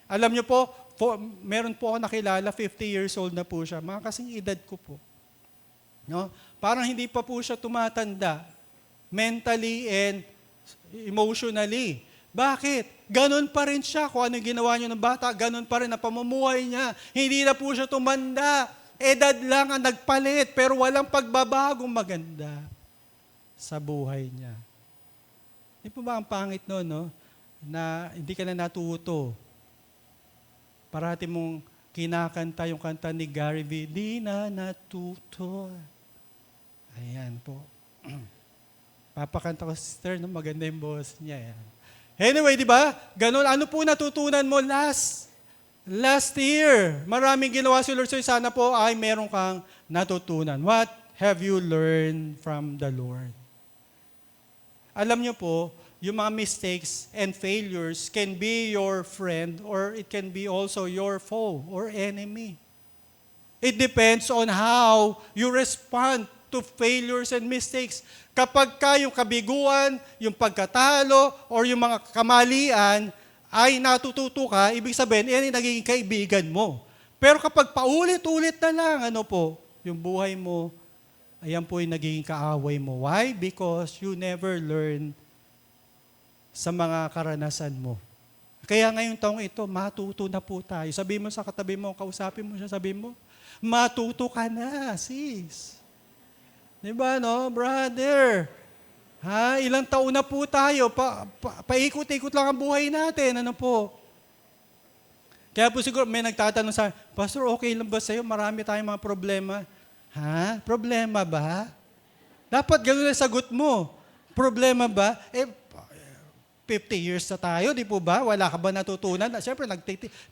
Alam niyo po, meron po ako nakilala, 50 years old na po siya, mga kasing edad ko po. No? Parang hindi pa po siya tumatanda, mentally and emotionally. Bakit? Ganon pa rin siya. Kung ano ginawa niyo ng bata, ganon pa rin na pamumuhay niya. Hindi na po siya tumanda. Edad lang ang nagpalit, pero walang pagbabagong maganda sa buhay niya. Hindi po ba ang pangit noon, no? Na hindi ka na natuto. Parati mong kinakanta yung kanta ni Gary V. Di na natuto. Ayan po. Papakanta ko, sister, no? Maganda yung boss niya. Yan. Anyway, di ba? Ganon, ano po natutunan mo last year? Maraming ginawa si Lord sa'yo. Sana po ay meron kang natutunan. What have you learned from the Lord? Alam niyo po, yung mga mistakes and failures can be your friend or it can be also your foe or enemy. It depends on how you respond to failures and mistakes. Kapag yung kabiguan, yung pagkatalo, or yung mga kamalian, ay natututo ka, ibig sabihin, yan ay nagiging kaibigan mo. Pero kapag paulit-ulit na lang, yung buhay mo, ayan po yung nagiging kaaway mo. Why? Because you never learn sa mga karanasan mo. Kaya ngayong taong ito, matuto na po tayo. Sabihin mo sa katabi mo, kausapin mo siya, sabihin mo, matuto ka na, sis. Diba, no? Brother, ilang taon na po tayo, paikot-ikot lang ang buhay natin, Kaya po siguro may nagtatanong sa, Pastor, okay lang ba sa'yo? Marami tayong mga problema. Problema ba? Dapat gano'n na sagot mo. Problema ba? 50 years na tayo, di po ba? Wala ka ba natutunan? Siyempre,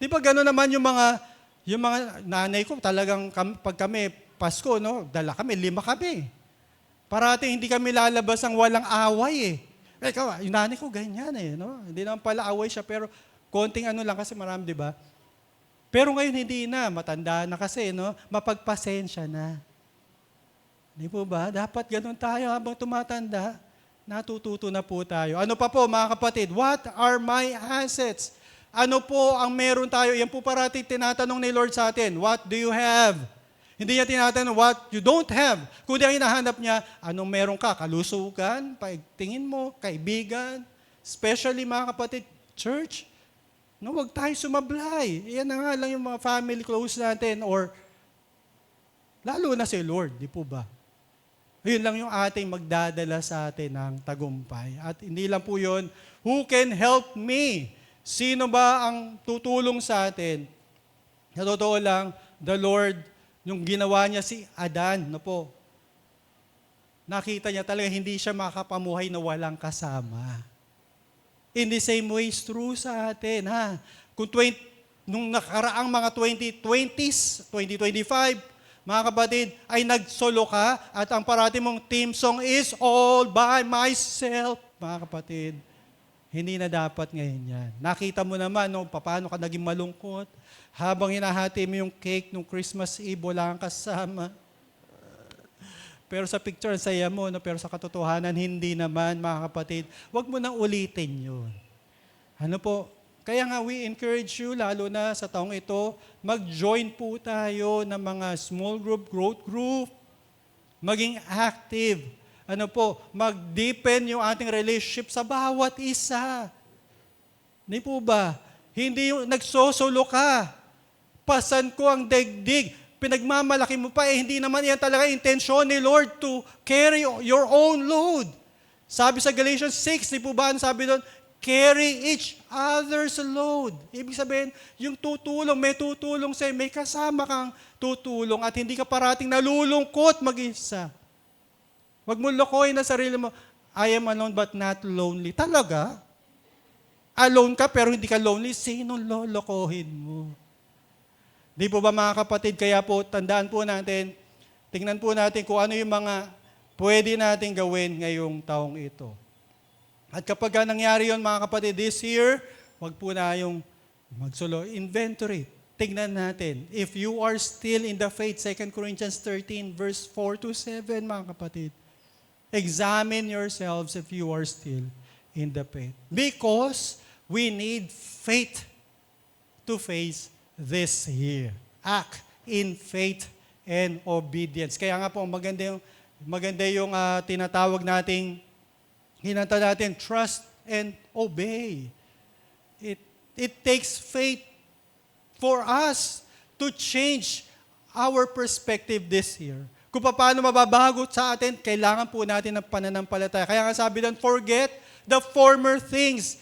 di ba gano'n naman yung mga nanay ko, talagang pag kami, Pasko, no? Dala kami, 5 kami. Parating hindi kami lalabas ang walang away Ikaw, yung nanay ko ganyan no? Hindi naman pala away siya, pero konting lang kasi marami, di ba? Pero ngayon hindi na, matanda na kasi, no? Mapagpasensya na. Di po ba? Dapat ganun tayo habang tumatanda. Natututo na po tayo. Ano pa po, mga kapatid? What are my assets? Ano po ang meron tayo? Yan po parating tinatanong ni Lord sa atin. What do you have? Hindi niya tinatanong what you don't have. Kundi ang hinahanap niya, anong meron ka? Kalusugan, pagtingin mo, kaibigan, especially mga kapatid, church. No, wag tayo sumablay. Yan na nga lang yung mga family close natin or lalo na si Lord, di po ba? Yun lang yung ating magdadala sa atin ng tagumpay. At hindi lang po yun, who can help me? Sino ba ang tutulong sa atin? Sa totoo lang, the Lord, yung ginawa niya si Adan, nakita niya talaga hindi siya makapamuhay na walang kasama. In the same way, it's true sa atin. Kung nung nakaraang mga 2020s, 2025, mga kapatid, ay nagsolo ka at ang parati mong team song is all by myself, mga kapatid. Hindi na dapat ngayon yan. Nakita mo naman paano ka naging malungkot habang hinahati mo yung cake nung Christmas Eve, wala kang kasama. Pero sa picture, saya mo, pero sa katotohanan, hindi naman, mga kapatid. Huwag mo nang ulitin yun. Kaya nga, we encourage you, lalo na sa taong ito, mag-join po tayo ng mga small group, growth group, maging active. Mag-deepen yung ating relationship sa bawat isa. Hindi po ba? Hindi yung nagsosolo ka. Pasan ko ang daigdig. Pinagmamalaki mo pa, hindi naman yan talaga intensyon ni Lord to carry your own load. Sabi sa Galatians 6, di po ba, sabi doon, carry each other's load. Ibig sabihin, yung tutulong, may tutulong sa'yo, may kasama kang tutulong at hindi ka parating nalulungkot mag-isa. Huwag mo lokohin na sarili mo, I am alone but not lonely. Talaga? Alone ka pero hindi ka lonely, sino lolokohin mo? Di po ba mga kapatid, kaya po tandaan po natin, tingnan po natin kung ano yung mga pwede natin gawin ngayong taong ito. At kapag nangyari yon mga kapatid, this year, wag po na yung magsolo. Inventory. Tingnan natin. If you are still in the faith, 2 Corinthians 13, verse 4 to 7, mga kapatid. Examine yourselves if you are still in the faith. Because we need faith to face this year. Act in faith and obedience. Kaya nga po, maganda yung tinatawag nating trust and obey. It takes faith for us to change our perspective this year. Kung paano mababago sa atin, kailangan po natin ng pananampalataya. Kaya nga sabi doon, forget the former things.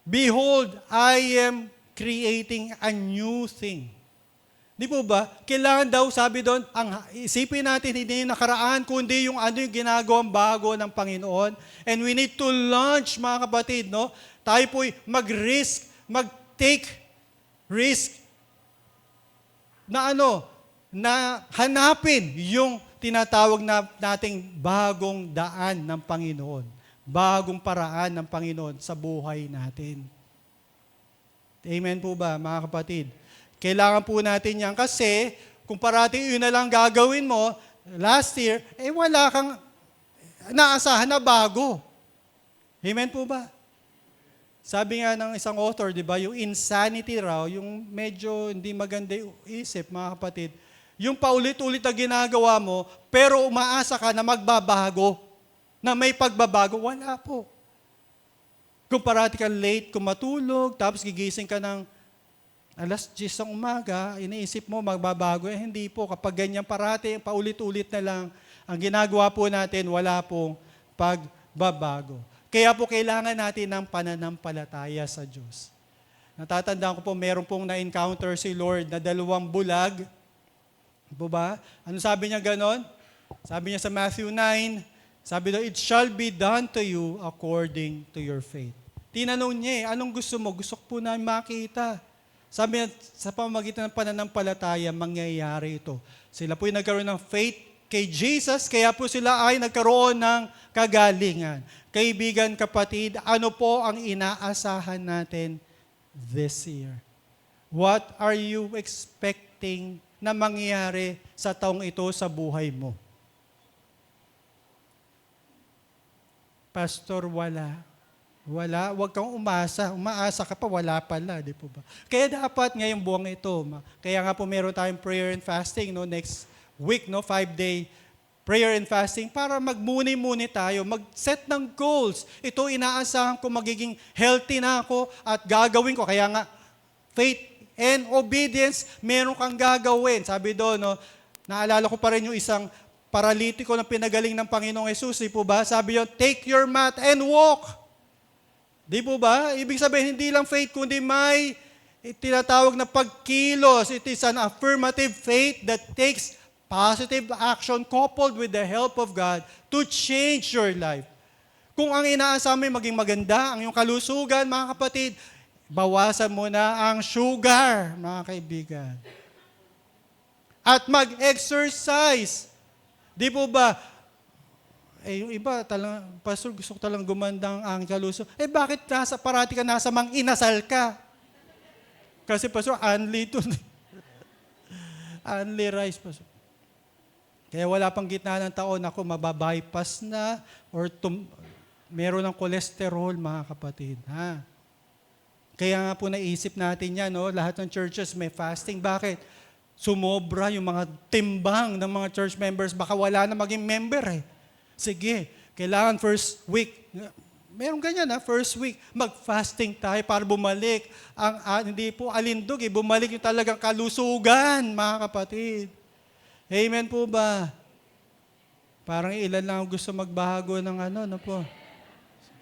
Behold, I am creating a new thing. Di po ba? Kailangan daw, sabi doon, isipin natin hindi yung nakaraan, kundi yung yung ginagawang bago ng Panginoon. And we need to launch, mga kapatid, tayo po'y mag-risk, mag-take risk na na hanapin yung tinatawag nating bagong daan ng Panginoon. Bagong paraan ng Panginoon sa buhay natin. Amen po ba, mga kapatid? Kailangan po natin yan kasi kung parating yun na lang gagawin mo, last year, wala kang naasahan na bago. Amen po ba? Sabi nga ng isang author, di ba, yung insanity raw, yung medyo hindi maganda yung isip, mga kapatid, yung paulit-ulit na ginagawa mo, pero umaasa ka na magbabago, na may pagbabago, wala po. Kung parati ka late kung matulog, tapos gigising ka ng alas 10 ng umaga, iniisip mo magbabago, hindi po. Kapag ganyan parati, paulit-ulit na lang, ang ginagawa po natin, wala pong pagbabago. Kaya po kailangan natin ng pananampalataya sa Diyos. Natatandaan ko po, meron pong na-encounter si Lord na 2 bulag. Po ba? Ano sabi niya ganon? Sabi niya sa Matthew 9, sabi daw, it shall be done to you according to your faith. Tinanong niya, anong gusto mo? Gusto ko po na makita. Sabi niya, sa pamamagitan ng pananampalataya, mangyayari ito. Sila po yung nagkaroon ng faith kay Jesus, kaya po sila ay nagkaroon ng kagalingan. Kaibigan, kapatid, ano po ang inaasahan natin this year? What are you expecting na mangyayari sa taong ito sa buhay mo? Pastor, wala. Wala. Huwag kang umasa. Umaasa ka pa, wala pala. Di po ba? Kaya dapat ngayong buwang ito, kaya nga po meron tayong prayer and fasting next week, 5-day prayer and fasting para magmuni-muni tayo, mag-set ng goals. Ito inaasahan ko magiging healthy na ako at gagawin ko. Kaya nga, faith and obedience, meron kang gagawin. Sabi doon, naalala ko pa rin yung isang paralitiko na pinagaling ng Panginoong Jesus, di po ba? Sabi yun, take your mat and walk. Di po ba? Ibig sabihin, hindi lang faith, kundi may tinatawag na pagkilos. It is an affirmative faith that takes positive action coupled with the help of God to change your life. Kung ang inaasam mo maging maganda, ang iyong kalusugan, mga kapatid, bawasan mo na ang sugar, mga kaibigan. At mag-exercise. Di po ba? Yung iba, pastor, gusto ko talang gumandang ang kalusugan. Bakit parati ka nasa mang inasal ka? Kasi pastor, only to. Only rice, pastor. Kaya wala pang gitna ng taon ako, mababypass na or meron ng cholesterol, mga kapatid. Ha? Kaya nga po naisip natin yan, no? Lahat ng churches may fasting. Bakit? Sumobra yung mga timbang ng mga church members. Baka wala na maging member eh. Sige, kailangan first week. Meron ganyan first week. Mag-fasting tayo para bumalik. Hindi po alindog bumalik yung talagang kalusugan, mga kapatid. Amen po ba? Parang ilan lang gusto magbago ng ano po.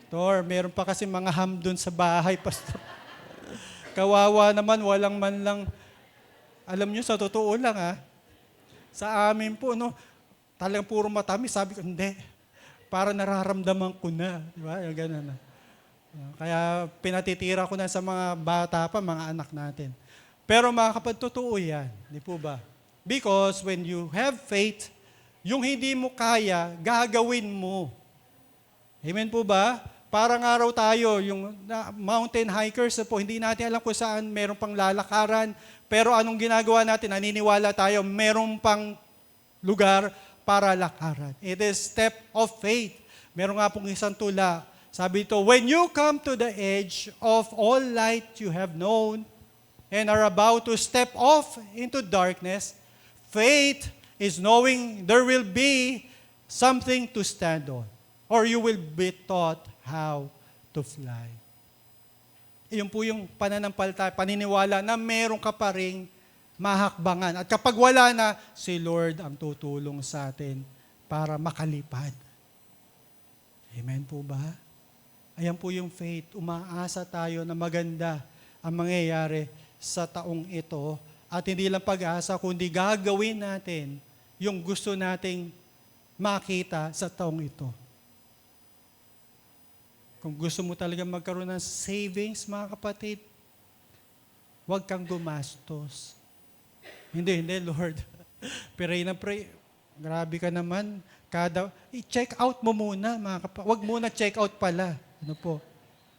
Pastor, meron pa kasi mga ham doon sa bahay, Pastor. Kawawa naman, walang man lang. Alam nyo, sa totoo lang sa amin po, talagang puro matamis. Sabi ko, hindi. Para nararamdaman ko na. Di ba? Yung ganun na. Kaya pinatitira ko na sa mga bata pa, mga anak natin. Pero mga kapatid, totoo yan. Di po ba? Because when you have faith, yung hindi mo kaya, gagawin mo. Amen po ba? Parang araw tayo, yung mountain hikers po, hindi natin alam kung saan meron pang lalakaran. Pero anong ginagawa natin? Naniniwala tayo, meron pang lugar para lakaran. It is step of faith. Meron nga pong isang tula. Sabi ito, when you come to the edge of all light you have known and are about to step off into darkness, faith is knowing there will be something to stand on, or you will be taught how to fly. Iyon po yung pananampalataya, paniniwala na meron ka pa ring mahakbangan. At kapag wala na, si Lord ang tutulong sa atin para makalipad. Amen po ba? Ayan po yung faith. Umaasa tayo na maganda ang mangyayari sa taong ito. At hindi lang pag-asa, kundi gagawin natin yung gusto nating makita sa taong ito. Kung gusto mo talaga magkaroon ng savings, mga kapatid, huwag kang gumastos. Hindi, Lord. Pray na pray. Grabe ka naman. I-check out mo muna, mga kapatid. Huwag muna check out pala. Ano po?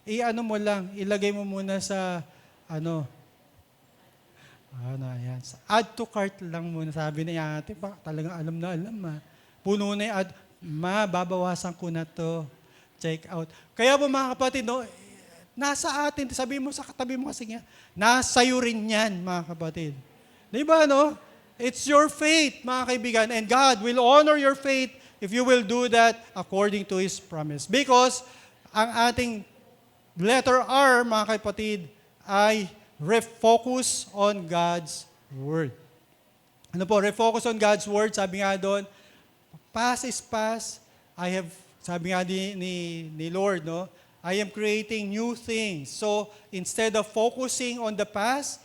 I-ano mo lang, ilagay mo muna sa, ayan. Add to cart lang muna. Sabi ni ate, talagang alam na alam. Puno na yung add. Babawasan ko na to. Check out. Kaya po mga kapatid, nasa atin, sabi mo sa katabi mo kasi nga, nasa iyo rin yan, mga kapatid. Di ba, It's your faith, mga kaibigan, and God will honor your faith if you will do that according to His promise. Because ang ating letter R, mga kapatid, ay refocus on God's Word. Ano po, refocus on God's Word, sabi nga doon, past is past, sabi nga ni Lord, I am creating new things. So, instead of focusing on the past,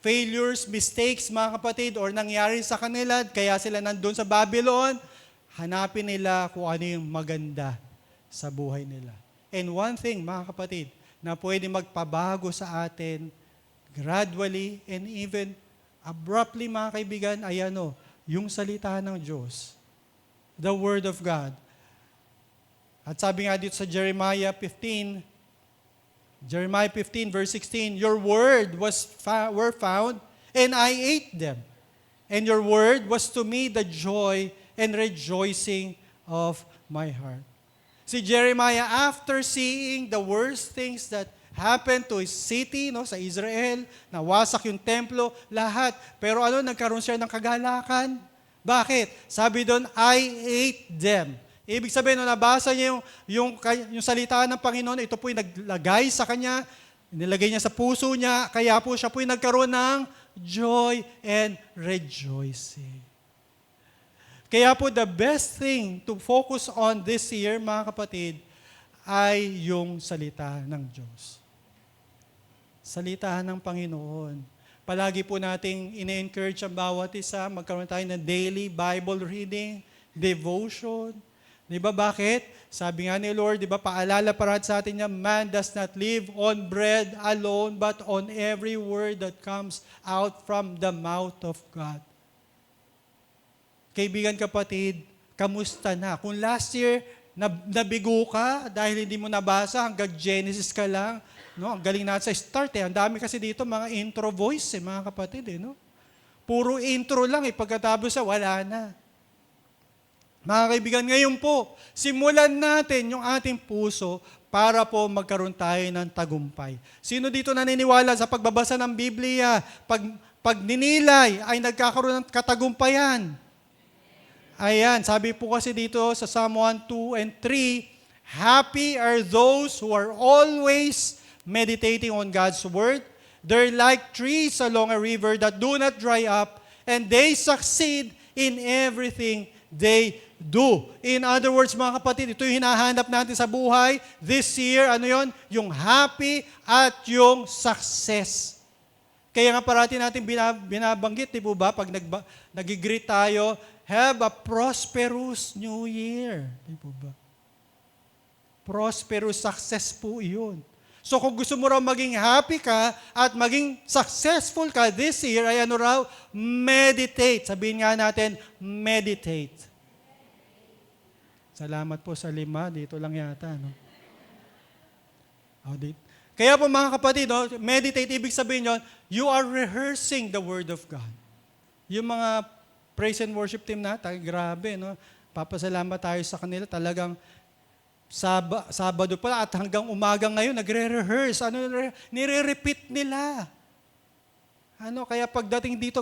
failures, mistakes, mga kapatid, or nangyari sa kanila, kaya sila nandun sa Babylon, hanapin nila kung ano yung maganda sa buhay nila. And one thing, mga kapatid, na pwede magpabago sa atin, gradually and even abruptly, mga kaibigan, ay yung salita ng Diyos. The Word of God. At sabi nga dito sa Jeremiah 15 verse 16, your word were found, and I ate them. And your word was to me the joy and rejoicing of my heart. Si Jeremiah, after seeing the worst things that happened to his city, sa Israel, nawasak yung templo, lahat. Pero nagkaroon siya ng kagalakan. Bakit? Sabi doon, I ate them. Ibig sabihin, nabasa niya yung salita ng Panginoon, ito po'y naglagay sa kanya, nilagay niya sa puso niya, kaya po siya po'y nagkaroon ng joy and rejoicing. Kaya po the best thing to focus on this year, mga kapatid, ay yung salita ng Diyos. Salita ng Panginoon. Palagi po nating ine-encourage ang bawat isa, magkaroon tayo ng daily Bible reading, devotion. Di ba bakit? Sabi nga ni Lord, di ba, paalala para sa atin niya, man does not live on bread alone, but on every word that comes out from the mouth of God. Kaibigan, kapatid, kamusta na? Kung last year, nabigo ka dahil hindi mo nabasa, hanggang Genesis ka lang, no? Ang galing natin sa start eh. Ang dami kasi dito mga intro voice eh, mga kapatid eh, no? Puro intro lang eh, pagkatapos wala na. Mga kaibigan, ngayon po, simulan natin yung ating puso para po magkaroon tayo ng tagumpay. Sino dito naniniwala sa pagbabasa ng Biblia, pag ninilay ay nagkakaroon ng katagumpayan? Ayan, sabi po kasi dito sa Psalm 1, 2, and 3, happy are those who are always meditating on God's word. They're like trees along a river that do not dry up, and they succeed in everything they do. In other words, mga kapatid, ito yung hinahanap natin sa buhay. This year, ano yon? Yung happy at yung success. Kaya nga parati natin binabanggit, di po ba? Pag nag-greet tayo, have a prosperous new year. Di po ba? Prosperous success po yun. So kung gusto mo raw maging happy ka at maging successful ka this year, ay ano raw? Meditate. Sabihin nga natin, meditate. Salamat po sa 5. Dito lang yata, no? Kaya po mga kapatid, no, meditate, ibig sabihin yun, you are rehearsing the Word of God. Yung mga praise and worship team natin, grabe, no? Papasalamat tayo sa kanila. Talagang Sabado pa at hanggang umaga ngayon, nagre-rehearse. Nire-repeat nila. Kaya pagdating dito,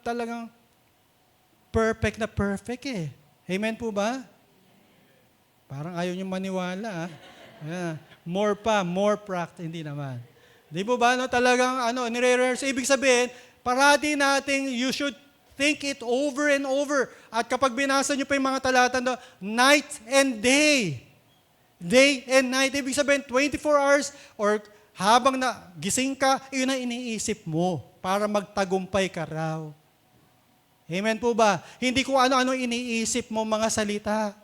talagang perfect na perfect eh. Amen po ba? Parang ayaw niyo maniwala. More practice. Hindi naman. Di po ba? Talagang nire-rehearse. Ibig sabihin, parati nating you should think it over and over. At kapag binasa niyo pa yung mga talata, night and day. Day and night. Ibig sabihin, 24 hours or habang gising ka, yun ang iniisip mo para magtagumpay ka raw. Amen po ba? Hindi ko ano-ano iniisip mo mga salita.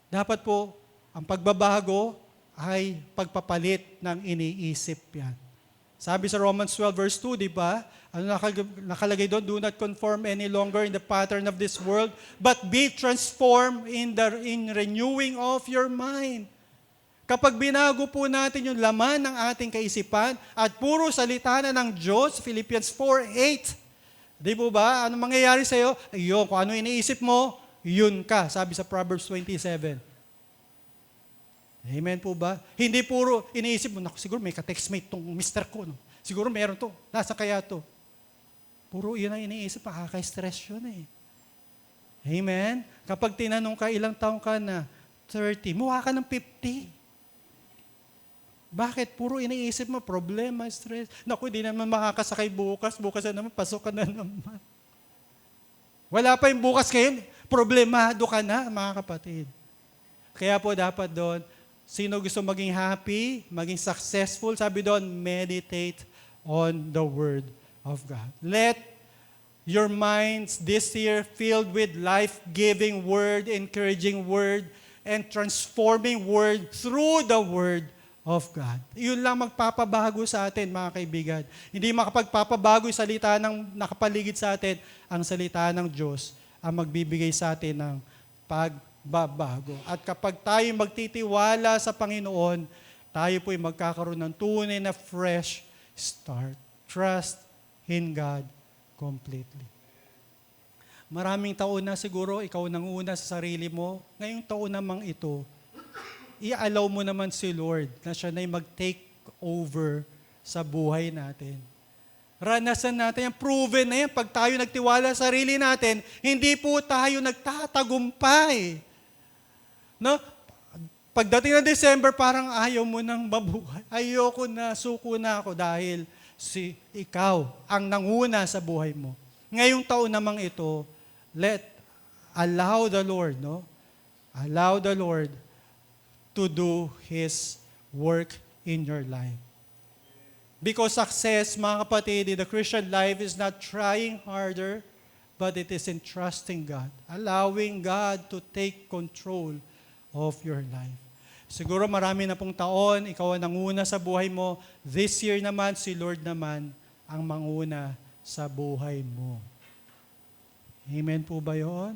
Dapat po, ang pagbabago ay pagpapalit ng iniisip yan. Sabi sa Romans 12 verse 2, di ba? Ano nakalagay doon? Do not conform any longer in the pattern of this world, but be transformed in renewing of your mind. Kapag binago po natin yung laman ng ating kaisipan at puro salita na ng Diyos, Philippians 4:8, di po ba? Ano mangyayari sa'yo? Ayun, kung ano iniisip mo, yun ka, sabi sa Proverbs 27. Amen po ba? Hindi puro iniisip mo, siguro may ka-textmate tong mister ko. No? Siguro meron to. Nasa kaya to? Puro yun ang iniisip, makaka-stress yun eh. Amen? Kapag tinanong ka, ilang taong ka na? 30. Mukha ka ng 50. Bakit? Puro iniisip mo, problema, stress. Naku, di naman makakasakay bukas. Bukas na naman, pasok ka na naman. Wala pa yung bukas ngayon. Problemado ka na, mga kapatid. Kaya po dapat doon, sino gusto maging happy, maging successful, sabi doon, meditate on the Word of God. Let your minds this year filled with life-giving Word, encouraging Word, and transforming Word through the Word of God. Yun lang magpapabago sa atin, mga kaibigan. Hindi makapagpapabago yung salita ng nakapaligid sa atin, ang salita ng Diyos ang magbibigay sa atin ng pagbabago. At kapag tayo magtitiwala sa Panginoon, tayo po'y magkakaroon ng tunay na fresh start. Trust in God completely. Maraming taon na siguro, ikaw nanguna sa sarili mo. Ngayong taon namang ito, i-allow mo naman si Lord na siya na'y mag-take over sa buhay natin. Ranasan natin yan, proven na yan. Pag tayo nagtiwala sa sarili natin, hindi po tayo nagtatagumpay. No? Pagdating ng December, parang ayaw mo nang mabuhay. Ayoko na, suko na ako dahil ikaw ang nanguna sa buhay mo. Ngayong taon namang ito, allow the Lord, no? Allow the Lord to do His work in your life. Because success, mga kapatid, in the Christian life is not trying harder, but it is in trusting God. Allowing God to take control of your life. Siguro marami na pong taon, ikaw ang nanguna sa buhay mo. This year naman, si Lord naman ang manguna sa buhay mo. Amen po ba yun?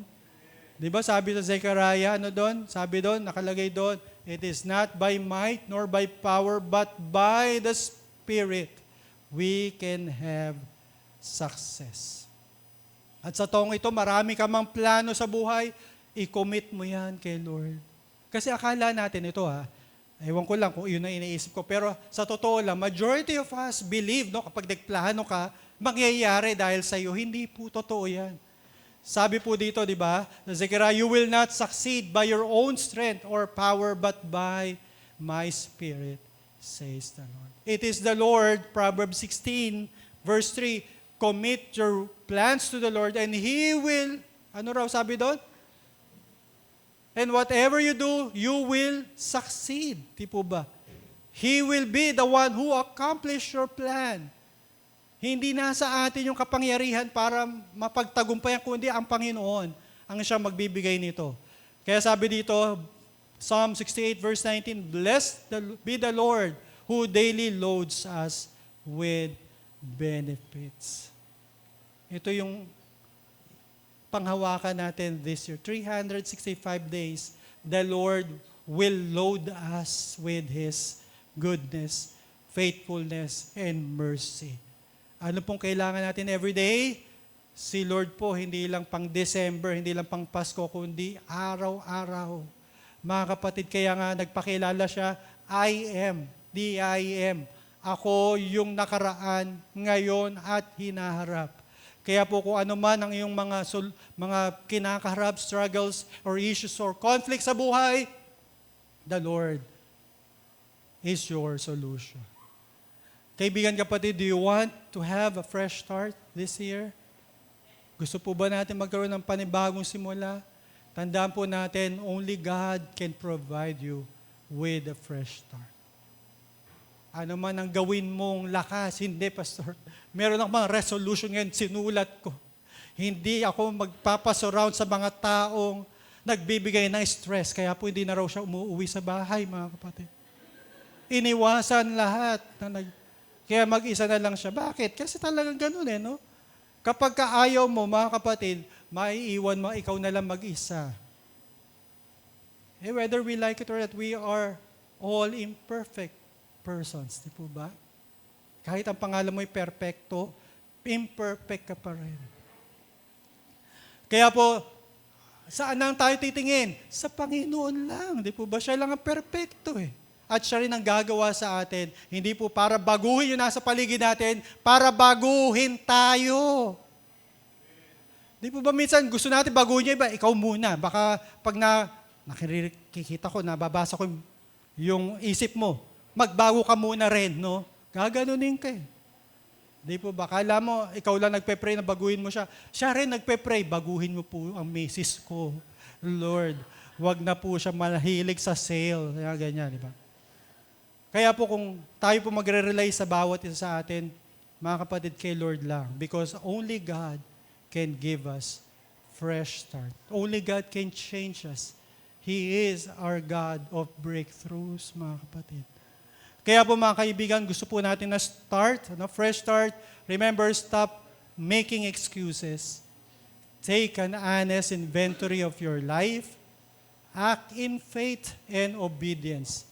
Di ba sabi sa Zechariah, ano doon? Sabi doon, nakalagay doon, it is not by might nor by power, but by the Spirit we can have success. At sa taong ito, marami ka mang plano sa buhay, i-commit mo yan kay Lord. Kasi akala natin ito ewan ko lang kung yun ang iniisip ko, pero sa totoo lang, majority of us believe, kapag nagplano ka, mangyayari dahil sa iyo. Hindi po totoo yan. Sabi po dito, di ba, sa Zechariah, you will not succeed by your own strength or power, but by my Spirit, says the Lord. It is the Lord, Proverbs 16, verse 3, commit your plans to the Lord and He will, ano raw sabi doon? And whatever you do, you will succeed. Di po ba? He will be the one who accomplish your plan. Hindi nasa atin yung kapangyarihan para mapagtagumpayan, kundi ang Panginoon ang siya magbibigay nito. Kaya sabi dito, Psalm 68 verse 19, blessed be the Lord who daily loads us with benefits. Ito yung panghawakan natin this year. 365 days, the Lord will load us with His goodness, faithfulness, and mercy. Ano pong kailangan natin every day? Si Lord po, hindi lang pang December, hindi lang pang Pasko, kundi araw-araw. Mga kapatid, kaya nga nagpakilala siya, I am, D-I-M. Ako yung nakaraan, ngayon at hinaharap. Kaya po kung ano man ang iyong mga kinakaharap, struggles, or issues, or conflict sa buhay, the Lord is your solution. Kaibigan kapatid, do you want to have a fresh start this year? Gusto po ba natin magkaroon ng panibagong simula? Tandaan po natin, only God can provide you with a fresh start. Ano man ang gawin mong lakas, hindi, Pastor. Meron akong mga resolution ngayon, sinulat ko. Hindi ako magpapasurround sa mga taong nagbibigay ng stress, kaya po hindi na raw siya umuwi sa bahay, mga kapatid. Iniwasan lahat kaya mag-isa na lang siya. Bakit? Kasi talagang ganun no? Kapag kaayaw mo, mga kapatid, maiiwan mo, ikaw na lang mag-isa. Whether we like it or not, we are all imperfect persons. Di po ba? Kahit ang pangalan mo ay perfecto, imperfect ka pa rin. Kaya po, saan lang tayo titingin? Sa Panginoon lang. Di po ba? Siya lang ang perfecto At siya rin ang gagawa sa atin. Hindi po para baguhin yung nasa paligid natin, para baguhin tayo. Di po ba minsan gusto natin baguhin niya iba? Ikaw muna. Baka pag nakikita ko, nababasa ko yung isip mo, magbago ka muna rin, no? Gaganunin ka Di po ba? Kala mo, ikaw lang nagpe-pray na baguhin mo siya. Siya rin nagpe-pray, baguhin mo po ang misis ko. Lord, wag na po siya mahilig sa sale. Kaya ganyan, di ba? Kaya po kung tayo po magre-rely sa bawat isa sa atin, mga kapatid, kay Lord lang. Because only God can give us fresh start. Only God can change us. He is our God of breakthroughs, mga kapatid. Kaya po mga kaibigan, gusto po natin na fresh start. Remember, stop making excuses. Take an honest inventory of your life. Act in faith and obedience.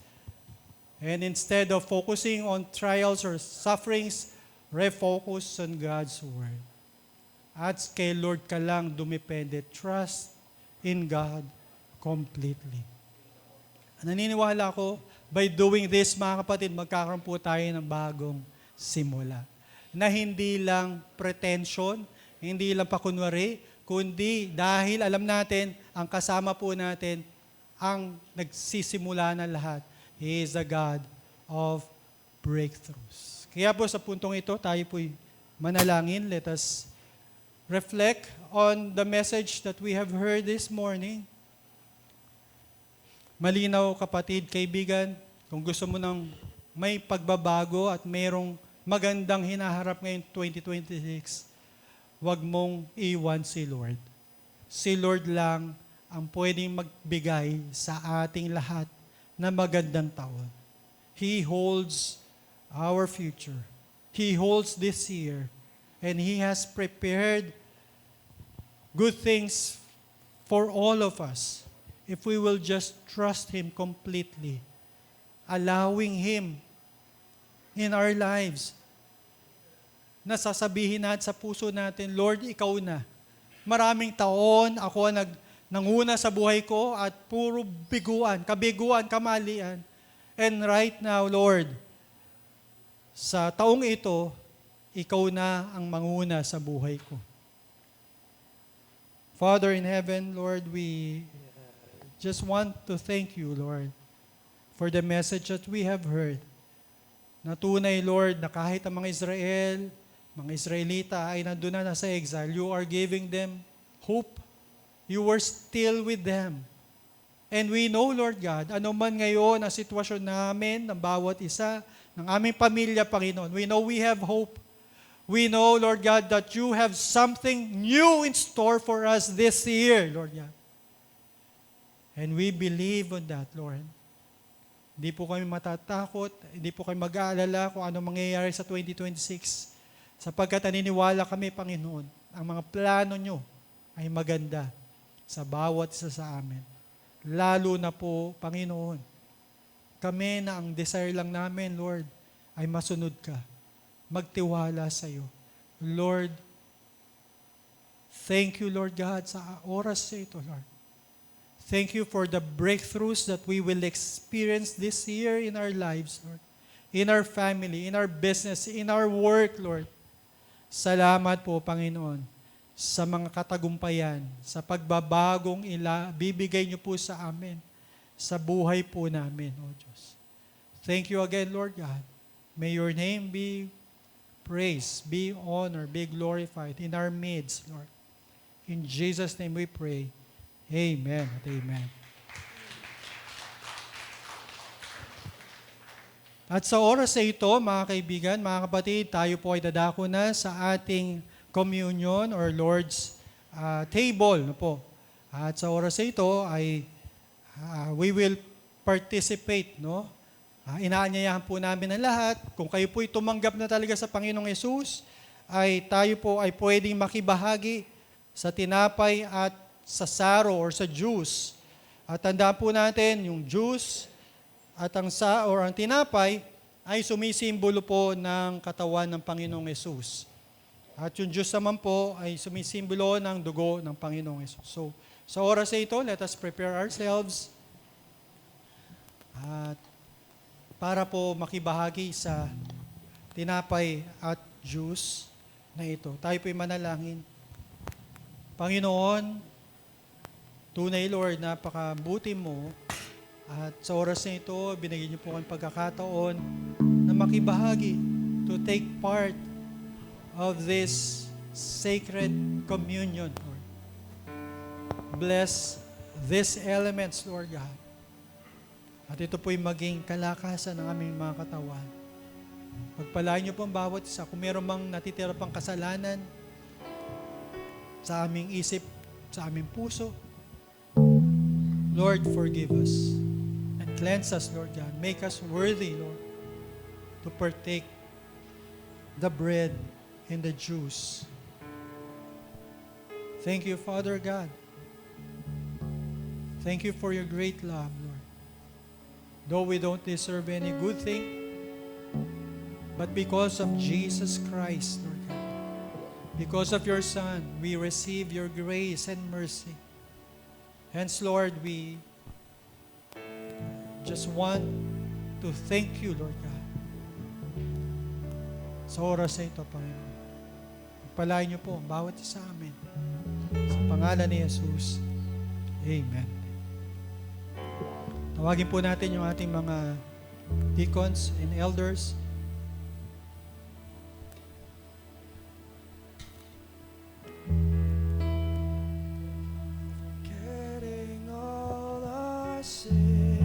And instead of focusing on trials or sufferings, refocus on God's Word. At kay Lord ka lang dumepende. Trust in God completely. Naniniwala ko, by doing this, mga kapatid, magkakaroon po tayo ng bagong simula. Na hindi lang pretension, hindi lang pakunwari, kundi dahil alam natin, ang kasama po natin, ang nagsisimula na lahat. He is the God of breakthroughs. Kaya po sa puntong ito, tayo po'y manalangin. Let us reflect on the message that we have heard this morning. Malinaw, kapatid, kaibigan, kung gusto mo ng may pagbabago at mayroong magandang hinaharap ngayong 2026, huwag mong iwan si Lord. Si Lord lang ang pwedeng magbigay sa ating lahat na magandang taon. He holds our future. He holds this year. And He has prepared good things for all of us if we will just trust Him completely, allowing Him in our lives. Nasasabihin natin sa puso natin, Lord, Ikaw na. Maraming taon ako nanguna sa buhay ko at puro kabiguan, kamalian. And right now, Lord, sa taong ito, Ikaw na ang manguna sa buhay ko. Father in heaven, Lord, we just want to thank You, Lord, for the message that we have heard. Na tunay, Lord, na kahit ang mga Israelita ay nandun na sa exile, You are giving them hope. You were still with them. And we know, Lord God, ano man ngayon ang sitwasyon namin, ng bawat isa, ng aming pamilya, Panginoon, we know we have hope. We know, Lord God, that You have something new in store for us this year, Lord God. And we believe on that, Lord. Hindi po kami matatakot, hindi po kami mag-aalala kung ano mangyayari sa 2026. Sapagkat naniniwala kami, Panginoon, ang mga plano Nyo ay maganda sa bawat isa sa amin. Lalo na po, Panginoon, kami na ang desire lang namin, Lord, ay masunod Ka. Magtiwala sa iyo. Lord, thank You, Lord God, sa oras sa ito, Lord. Thank You for the breakthroughs that we will experience this year in our lives, Lord. In our family, in our business, in our work, Lord. Salamat po, Panginoon, sa mga katagumpayan, sa pagbabagong bibigay Niyo po sa amin, sa buhay po namin, O Diyos. Thank You again, Lord God. May Your name be praised, be honored, be glorified in our midst, Lord. In Jesus' name we pray. Amen at amen. At sa oras na ito, mga kaibigan, mga kapatid, tayo po ay dadako na sa ating communion or Lord's table. No po. At sa oras na ito ay we will participate, no? Inaanyayahan po namin ang lahat. Kung kayo po'y tumanggap na talaga sa Panginoong Yesus, ay tayo po ay pwedeng makibahagi sa tinapay at sa saro or sa juice. At tandaan po natin, yung juice at ang tinapay ay sumisimbolo po ng katawan ng Panginoong Yesus. At yung juice naman po ay sumisimbolo ng dugo ng Panginoong Yesus. So, sa oras na ito, let us prepare ourselves at para po makibahagi sa tinapay at juice na ito. Tayo po'y manalangin. Panginoon, tunay Lord, napakabuti mo at sa oras na ito, binigyan niyo po kami pagkakataon na makibahagi to take part of this sacred communion, Lord. Bless these elements, Lord God. At ito po'y maging kalakasan ng aming mga katawan. Pagpalain niyo po ang bawat isa. Kung meron mang natitira pang kasalanan sa aming isip, sa aming puso, Lord, forgive us. And cleanse us, Lord God. Make us worthy, Lord, to partake the bread and the juice. Thank you, Father God. Thank you for your great love, Lord. Though we don't deserve any good thing, but because of Jesus Christ, Lord God, because of your Son, we receive your grace and mercy. Hence, Lord, we just want to thank you, Lord God. Sa oras na ito, Panginoon. Pagpalain niyo po ang bawat isa amin. Sa pangalan ni Jesus, Amen. Tawagin po natin yung ating mga deacons and elders. Getting all our sins.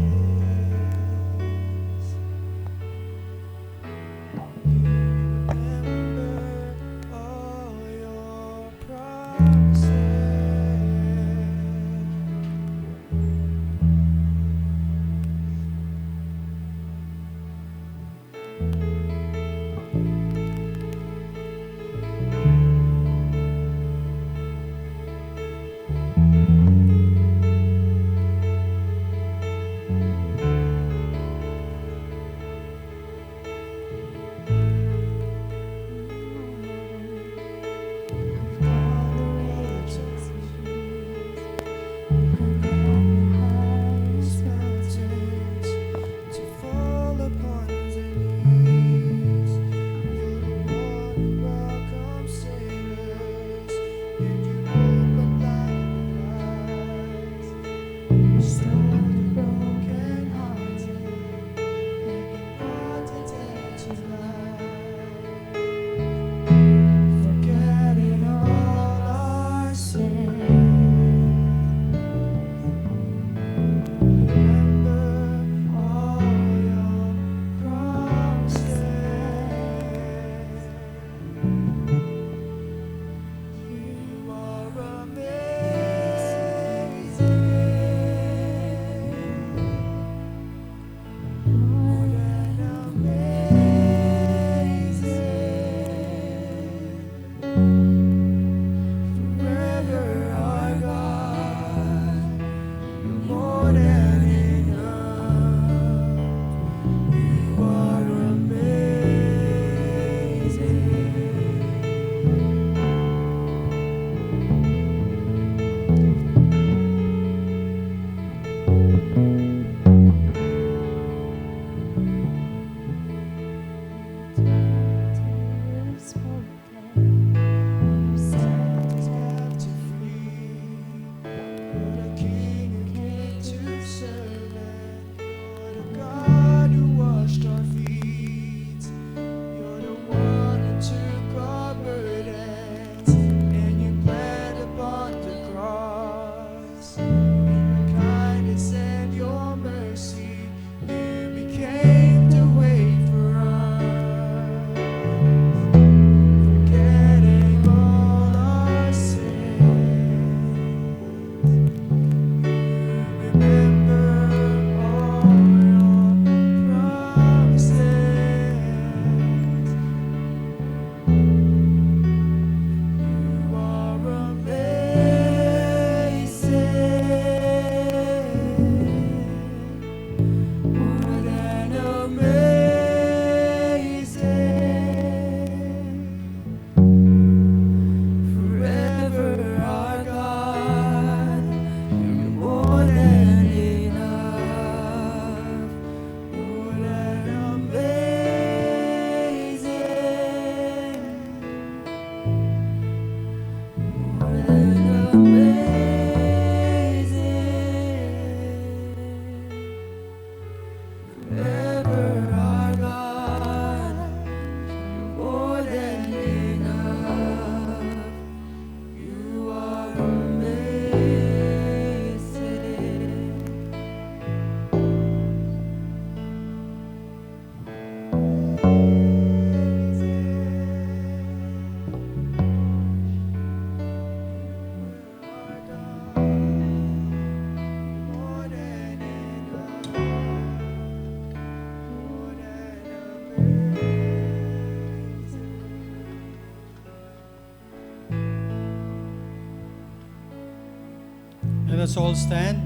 us all stand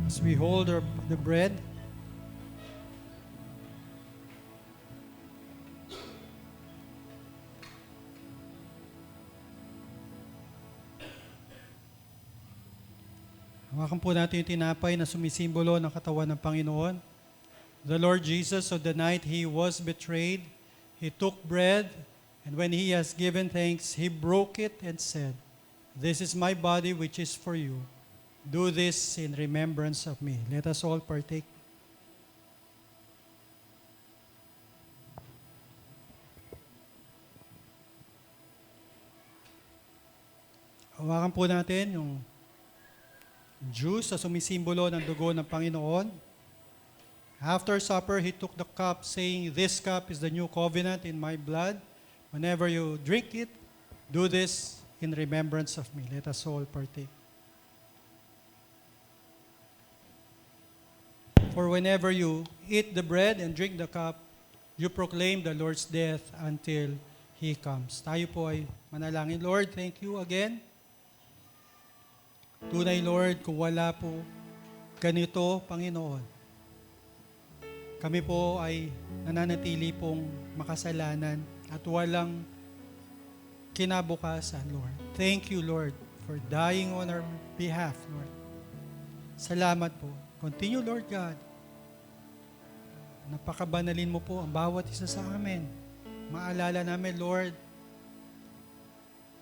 as we hold the bread. Hawakan po natin yung tinapay na sumisimbolo ng katawan ng Panginoon. The Lord Jesus, on the night He was betrayed, He took bread, and when He has given thanks, He broke it and said, "This is my body which is for you. Do this in remembrance of me." Let us all partake. Hawakan po natin yung juice na sumisimbolo ng dugo ng Panginoon. After supper, He took the cup, saying, "This cup is the new covenant in my blood. Whenever you drink it, do this in remembrance of me." Let us all partake. For whenever you eat the bread and drink the cup, you proclaim the Lord's death until He comes. Tayo po ay manalangin. Lord, thank you again. Tunay, Lord, kung wala po ganito, Panginoon, kami po ay nananatili pong makasalanan at walang kinabukasan, Lord. Thank you, Lord, for dying on our behalf, Lord. Salamat po. Continue, Lord God. Napakabanalin mo po ang bawat isa sa amin. Maalala namin, Lord,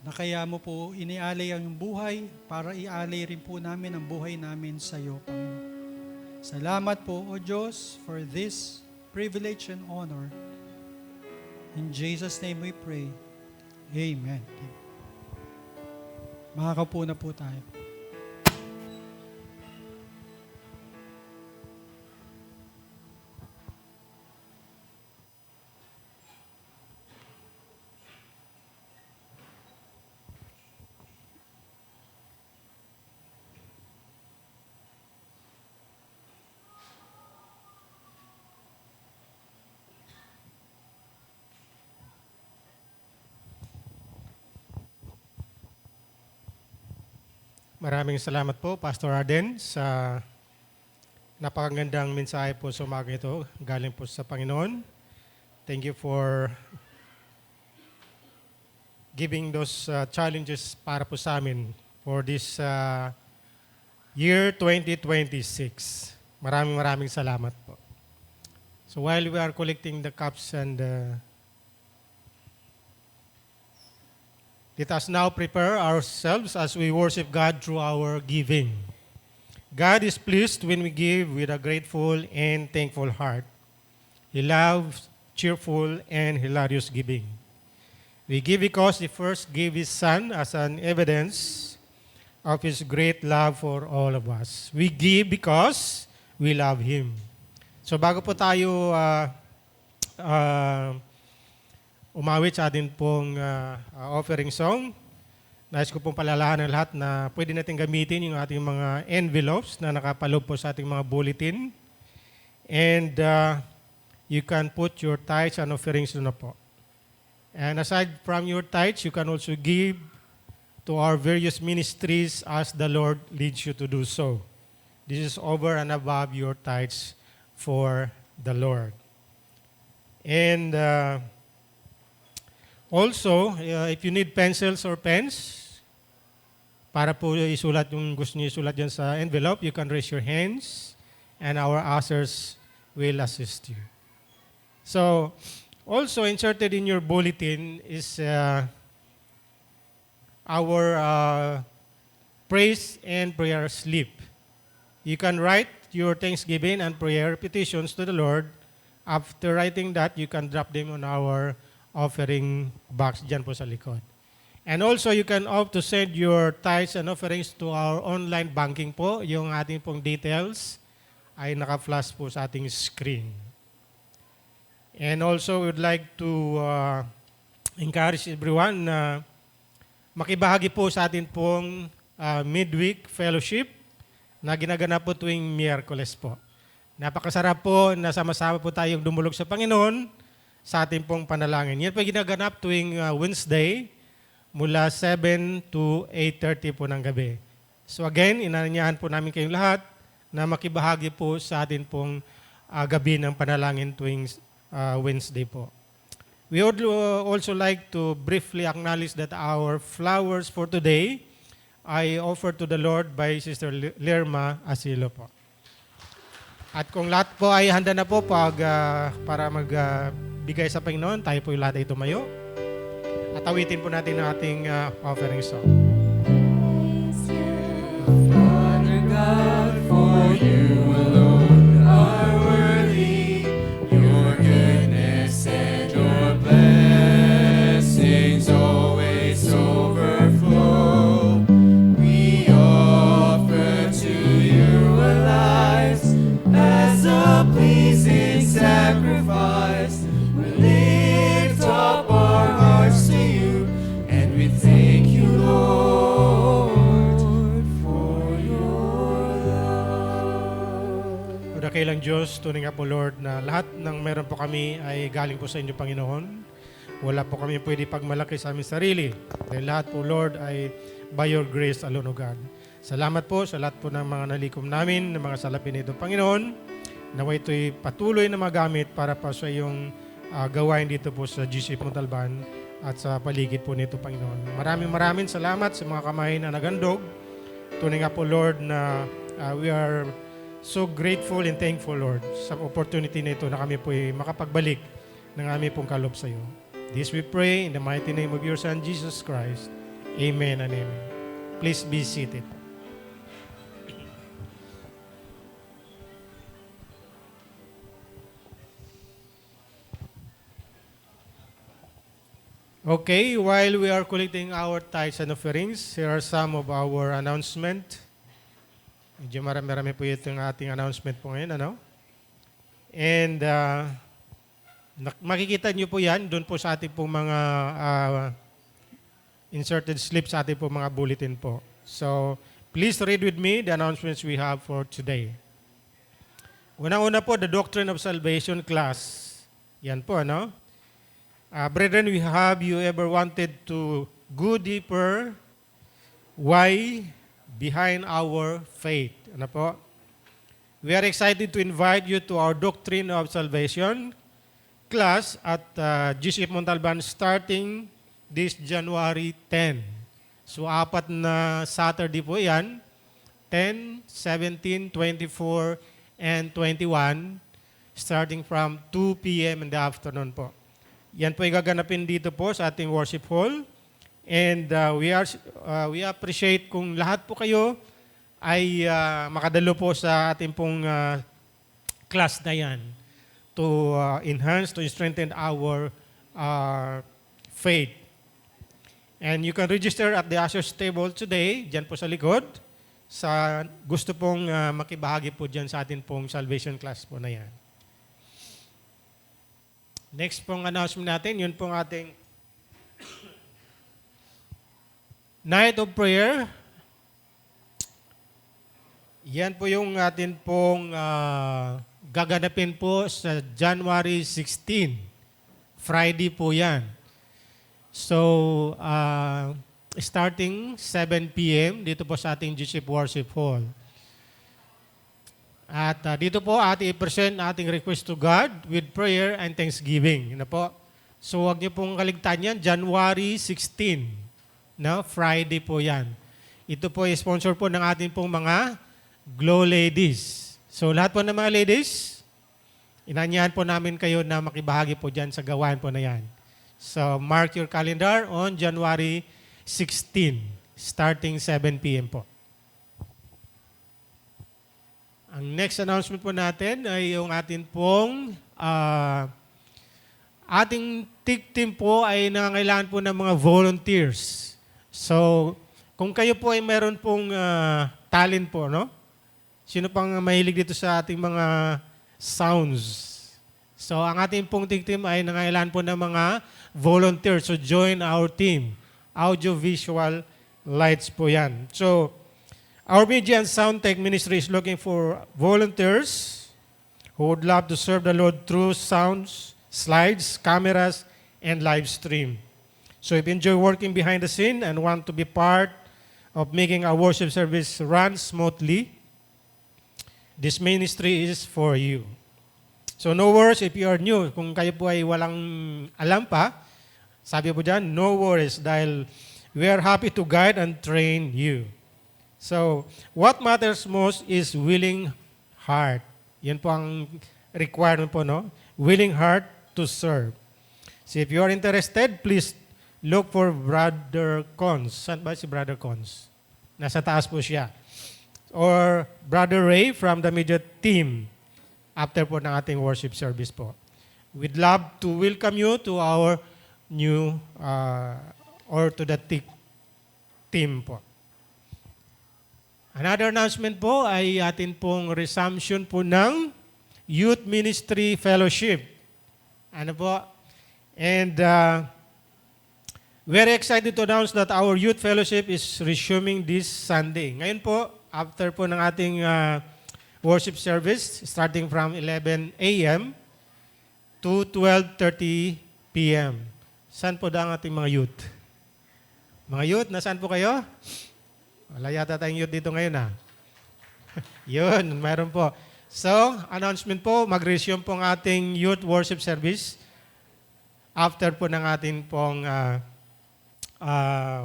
na kaya mo po inialay ang buhay para ialay rin po namin ang buhay namin sa iyo, Panginoon. Salamat po, O Diyos, for this privilege and honor. In Jesus' name we pray. Amen. Makakaupo na po tayo. Maraming salamat po, Pastor Arden, sa napakagandang mensahe po sa umaga ito. Galing po sa Panginoon. Thank you for giving those challenges para po sa amin for this year 2026. Maraming salamat po. So while we are collecting the cups and let us now prepare ourselves as we worship God through our giving. God is pleased when we give with a grateful and thankful heart. He loves cheerful and hilarious giving. We give because He first gave His Son as an evidence of His great love for all of us. We give because we love Him. So bago po tayo umawit sa atin pong offering song, nais ko pong palalahan ng lahat na pwede natin gamitin yung ating mga envelopes na nakapaloob po sa ating mga bulletin. And you can put your tithes and offerings doon na po. And aside from your tithes, you can also give to our various ministries as the Lord leads you to do so. This is over and above your tithes for the Lord. And also, if you need pencils or pens, para po isulat yung gusto niyo isulat dyan sa envelope, you can raise your hands and our ushers will assist you. So, also inserted in your bulletin is our praise and prayer slip. You can write your thanksgiving and prayer petitions to the Lord. After writing that, you can drop them on our offering box dyan po sa likod. And also, you can opt to send your tithes and offerings to our online banking po. Yung ating pong details ay naka-flash po sa ating screen. And also, we would like to encourage everyone na makibahagi po sa atin pong midweek fellowship na ginaganap po tuwing Miyerkules po. Napakasarap po na sama-sama po tayong dumulog sa Panginoon sa ating pong panalangin. Yan po ginaganap tuwing Wednesday mula 7 to 8:30 po ng gabi. So again, inanyayahan po namin kayong lahat na makibahagi po sa atin pong gabi ng panalangin tuwing Wednesday po. We would also like to briefly acknowledge that our flowers for today ay offered to the Lord by Sister Lerma Asilo po. At kung lahat po ay handa na po para magbigay sa Panginoon, tayo po yung lahat ay tumayo. At awitin po natin ang ating offering song. Father God, for you alone are worthy. Your goodness and your blessings always overflow. We offer to you our lives as a pleasing sacrifice. We lift up our hearts to you, and we thank you, Lord, for your love. O dakilang Diyos, tunay nga po Lord na lahat ng meron po kami ay galing po sa inyo Panginoon. Wala po kami pwede pagmalaki sa aming sarili. Dahil lahat po Lord ay by your grace alone o God. Salamat po sa lahat po ng mga nalikom namin, ng mga salapin nito Panginoon. Naway ito'y patuloy na magamit para pa sa iyong gawain dito po sa GC Montalban at sa paligid po nito Panginoon. Maraming salamat sa mga kamay na nagandog. Tunay nga po Lord na we are so grateful and thankful Lord sa opportunity na ito na kami po ay makapagbalik ng aming pong kaloob sa iyo. This we pray in the mighty name of your Son Jesus Christ. Amen and amen. Please be seated. Okay, while we are collecting our tithes and offerings, here are some of our announcement. Medyo marami po itong ating announcement po ngayon, ano? And makikita nyo po yan doon po sa ating pong mga inserted slips sa ating pong mga bulletin po. So, please read with me the announcements we have for today. Unang-una po, the Doctrine of Salvation class. Yan po, ano? Brethren, have you ever wanted to go deeper? Why behind our faith? Ano po? We are excited to invite you to our Doctrine of Salvation class at GC Montalban starting this January 10. So, 4 na Saturday po yan. 10, 17, 24, and 21 starting from 2 p.m. in the afternoon po. Yan po ay gaganapin dito po sa ating worship hall. And we appreciate kung lahat po kayo ay makadalo po sa ating pong class na yan to enhance, to strengthen our faith. And you can register at the ushers table today, dyan po sa likod, sa gusto pong makibahagi po dyan sa ating pong salvation class po na yan. Next pong announcement natin, yun pong ating Night of Prayer. Yan po yung atin pong gaganapin po sa January 16. Friday po yan. So, starting 7 p.m. dito po sa ating GC Worship Hall. At dito po ating i-present ating request to God with prayer and thanksgiving. Yun na po. So huwag niyo pong kaligtaan yan. January 16. No? Friday po yan. Ito po ay sponsor po ng ating pong mga Glow Ladies. So lahat po ng mga ladies, inanyahan po namin kayo na makibahagi po dyan sa gawain po na yan. So mark your calendar on January 16, starting 7 p.m. po. Ang next announcement po natin ay yung atin pong ating TIG team po ay nangangailangan po ng mga volunteers. So, kung kayo po ay meron pong talent po, no? Sino pang mahilig dito sa ating mga sounds? So, ang ating pong TIG team ay nangangailangan po ng mga volunteers. So, join our team. Audio-visual lights po yan. So, our Media and Sound Tech Ministry is looking for volunteers who would love to serve the Lord through sounds, slides, cameras, and live stream. So if you enjoy working behind the scene and want to be part of making our worship service run smoothly. This ministry is for you. So no worries if you are new. Kung kayo po ay walang alam pa, sabi po dyan, no worries dahil we are happy to guide and train you. So, what matters most is willing heart. Yan po ang requirement po, no? Willing heart to serve. So if you are interested, please look for Brother Cons. Saan ba si Brother Cons? Nasa taas po siya. Or Brother Ray from the media team after po ng ating worship service po. We'd love to welcome you to our new or to the team po. Another announcement po ay atin pong resumption po ng Youth Ministry Fellowship. Ano po? And very excited to announce that our Youth Fellowship is resuming this Sunday. Ngayon po, after po ng ating worship service, starting from 11 a.m. to 12:30 p.m. Saan po daw ang ating mga youth? Mga youth, nasaan po kayo? Wala yata tayong youth dito ngayon ha. Yun, mayroon po. So, announcement po, mag-resume po ang ating youth worship service after po ng ating pong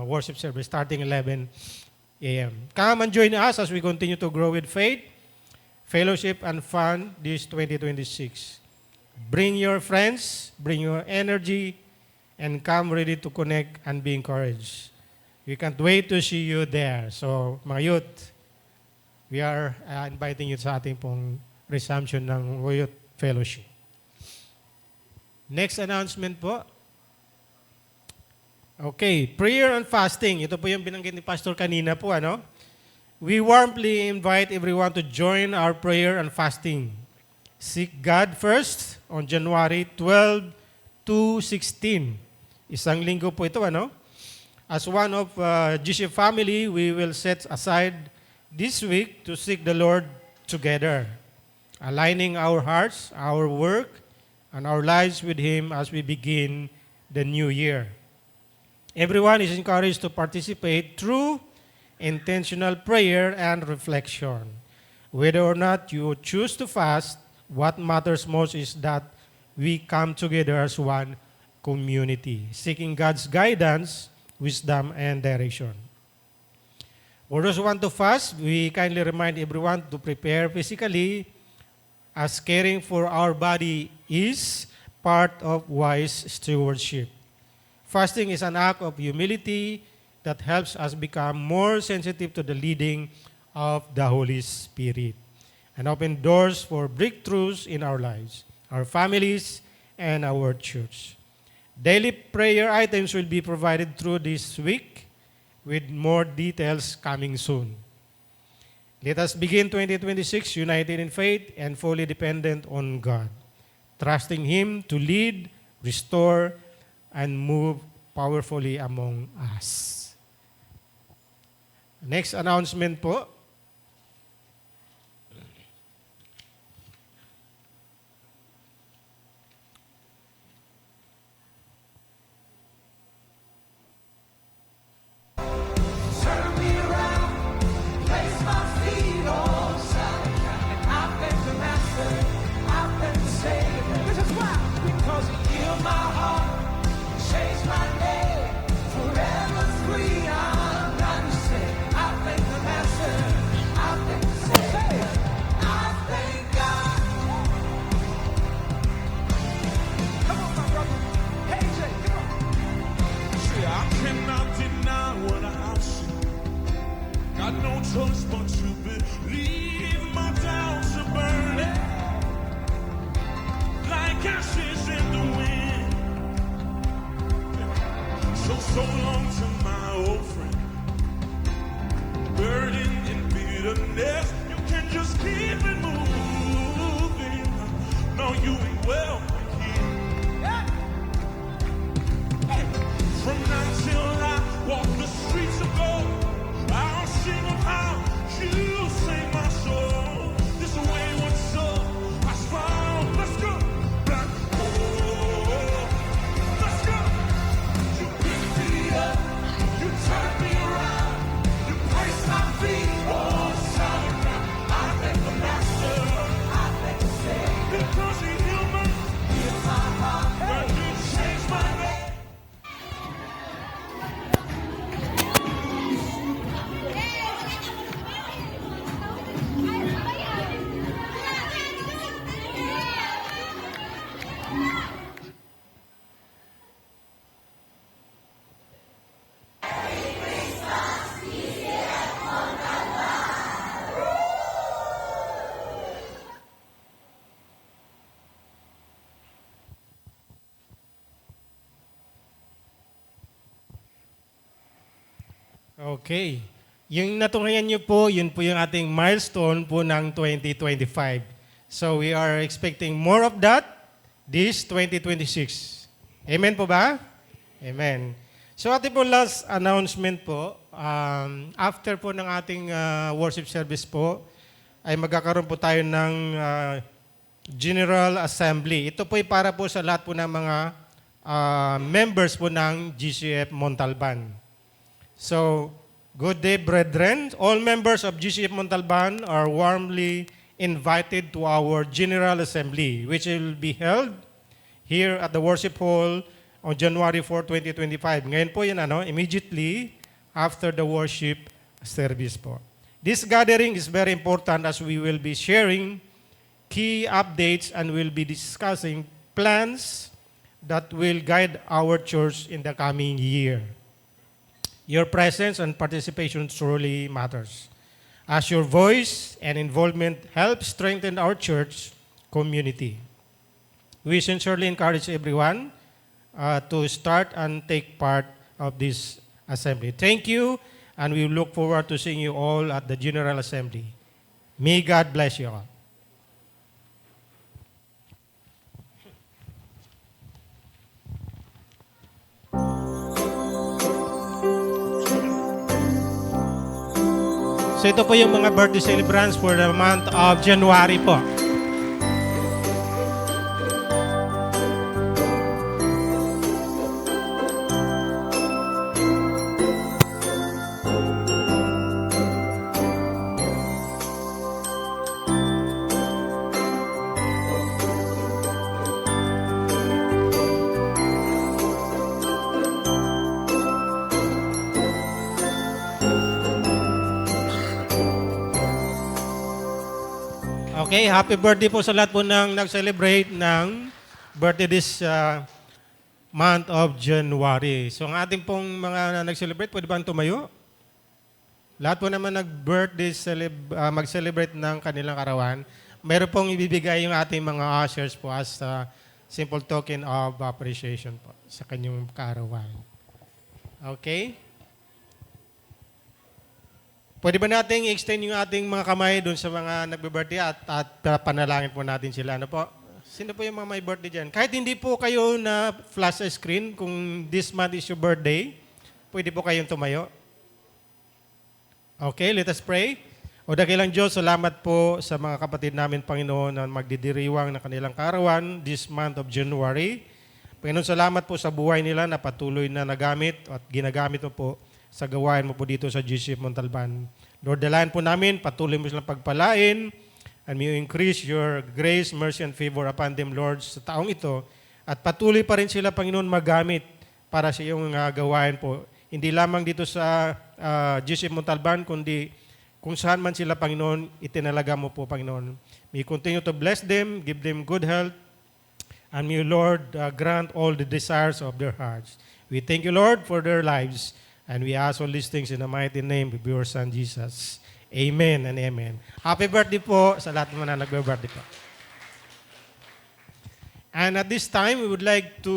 worship service starting 11 a.m. Come and join us as we continue to grow with faith, fellowship, and fun this 2026. Bring your friends, bring your energy, and come ready to connect and be encouraged. We can't wait to see you there. So, mga youth, we are inviting you sa ating pong resumption ng Youth Fellowship. Next announcement po. Okay, prayer and fasting. Ito po yung binanggit ni Pastor kanina po, ano? We warmly invite everyone to join our prayer and fasting. Seek God first on January 12 to 16. Isang linggo po ito, ano? As one of GC family, we will set aside this week to seek the Lord together, aligning our hearts, our work, and our lives with Him as we begin the new year. Everyone is encouraged to participate through intentional prayer and reflection. Whether or not you choose to fast, what matters most is that we come together as one community, seeking God's guidance, wisdom, and direction. For those who want to fast, we kindly remind everyone to prepare physically, as caring for our body is part of wise stewardship. Fasting is an act of humility that helps us become more sensitive to the leading of the Holy Spirit and open doors for breakthroughs in our lives, our families, and our church. Daily prayer items will be provided through this week with more details coming soon. Let us begin 2026 united in faith and fully dependent on God, trusting Him to lead, restore, and move powerfully among us. Next announcement po. Choice but to believe my doubts are burning like ashes in the wind. So long to my old friend, burden in bitterness. You can just keep it moving. No, you ain't welcome here. From now till I walk the streets of gold, I'll sing of how you save my soul. This wayward soul I found. Let's go. Black hole. Let's go. You pick me up. You turn me around. You Okay. Yung natunghayan niyo po, yun po yung ating milestone po ng 2025. So we are expecting more of that this 2026. Amen po ba? Amen. So ating po last announcement po, after po ng ating worship service po, ay magkakaroon po tayo ng General Assembly. Ito po ay para po sa lahat po ng mga members po ng GCF Montalban. So, good day, brethren. All members of GCF Montalban are warmly invited to our General Assembly, which will be held here at the Worship Hall on January 4, 2025. Ngayon po yun, immediately after the worship service po. This gathering is very important as we will be sharing key updates and will be discussing plans that will guide our church in the coming year. Your presence and participation truly matters, as your voice and involvement help strengthen our church community. We sincerely encourage everyone to start and take part of this assembly. Thank you, and we look forward to seeing you all at the General Assembly. May God bless you all. So ito po yung mga birthday celebrants for the month of January po. Okay, happy birthday po sa lahat po ng nag-celebrate ng birthday this month of January. So ang ating pong mga nag-celebrate, pwede ba tumayo? Lahat po naman nag-birthday mag-celebrate ng kanilang karawan. Meron pong ibibigay yung ating mga ushers po as a simple token of appreciation po sa kanyang karawan. Okay? Pwede ba nating i-extend yung ating mga kamay doon sa mga nagbe-birthday at panalangin po natin sila? Ano po? Sino po yung mga may birthday dyan? Kahit hindi po kayo na flash sa screen, kung this month is your birthday, pwede po kayong tumayo. Okay, let us pray. O dakilang Diyos, salamat po sa mga kapatid namin, Panginoon, na magdidiriwang ng kanilang karawan this month of January. Panginoon, salamat po sa buhay nila na patuloy na nagamit at ginagamit mo po sa gawain mo po dito sa GCF Montalban. Lord, dalayan po namin, patuloy mo silang pagpalain, and may you increase your grace, mercy, and favor upon them, Lord, sa taong ito. At patuloy pa rin sila, Panginoon, magamit para sa iyong gawain po. Hindi lamang dito sa GCF Montalban, kundi kung saan man sila, Panginoon, itinalaga mo po, Panginoon. May you continue to bless them, give them good health, and may you, Lord, grant all the desires of their hearts. We thank you, Lord, for their lives. And we ask all these things in the mighty name of your Son, Jesus. Amen and amen. Happy birthday po sa lahat ng mga nagbe-birthday po. And at this time, we would like to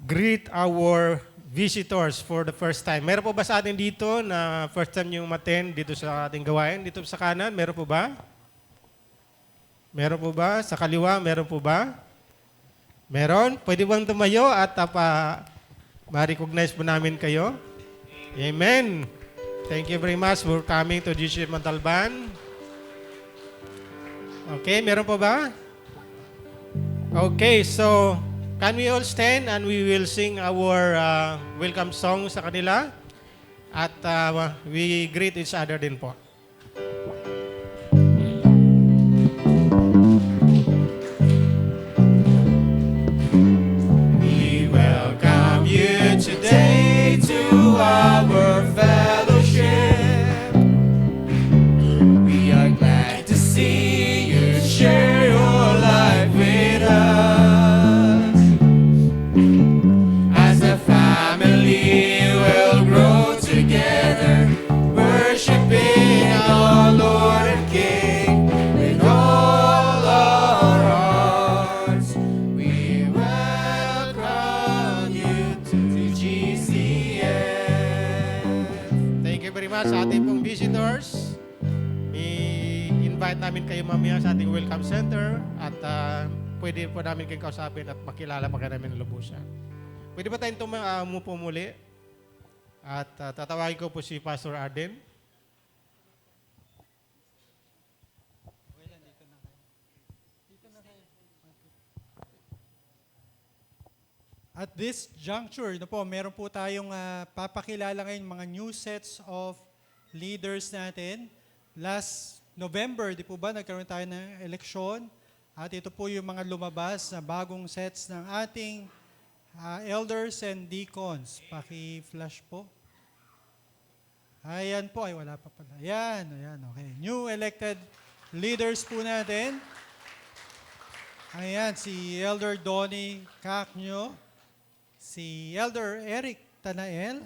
greet our visitors for the first time. Meron po ba sa atin dito na first time yung maten dito sa ating gawain? Dito sa kanan, meron po ba? Meron po ba? Sa kaliwa, meron po ba? Meron? Pwede bang tumayo at ma-recognize po namin kayo? Amen. Thank you very much for coming to GCF Montalban. Okay, meron po ba? Okay, so can we all stand and we will sing our welcome song sa kanila? At we greet each other din po. Today to our fellowship, we are glad to see you share your life with us. As a family we'll grow together, worshiping namin kayo mamaya sa ating welcome center at pwede po namin kayong kausapin at makilala pa kayo namin ng lubusan. Pwede ba tayong umupo muli? At tatawagin ko po si Pastor Arden. At this juncture, meron po tayong papakilala ngayon mga new sets of leaders natin. Last November, di po ba, nagkaroon tayo ng eleksyon. At ito po yung mga lumabas na bagong sets ng ating elders and deacons. Paki-flash po. Ayan po. Ay, wala pa pala. Ayan, okay. New elected leaders po natin. Ayan, si Elder Donnie Cacnyo, si Elder Eric Tanael,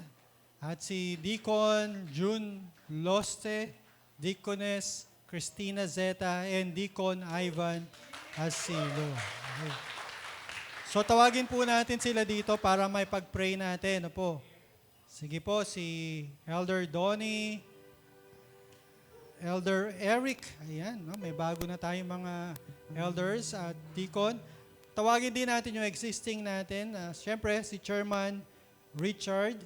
at si Deacon June Loste, Deaconess Christina Zeta, and Deacon Ivan Asilo. Okay. So tawagin po natin sila dito para may pag-pray natin. Po. Sige po, si Elder Donnie, Elder Eric, ayan, may bago na tayong mga elders at deacon. Tawagin din natin yung existing natin. Siyempre, si Chairman Richard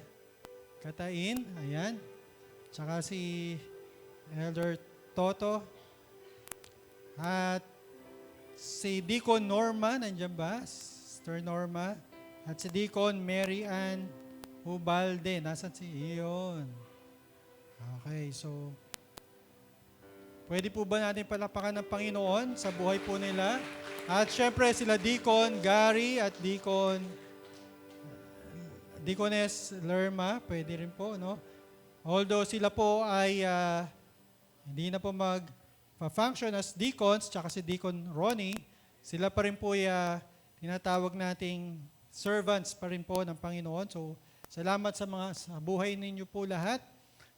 Katain, ayan. Tsaka si Elder Toto. At si Deacon Norma, nandiyan ba? Sister Norma. At si Deacon Mary Ann Ubalde. Nasaan si Iyon? Okay, so pwede po ba natin palapakan ng Panginoon sa buhay po nila? At syempre sila Deacon Gary at Deaconess Lerma, pwede rin po, no? Although sila po ay hindi na po mag-function as deacons, tsaka si Deacon Ronnie, sila pa rin po ay tinatawag nating servants pa rin po ng Panginoon. So, salamat sa buhay ninyo po lahat.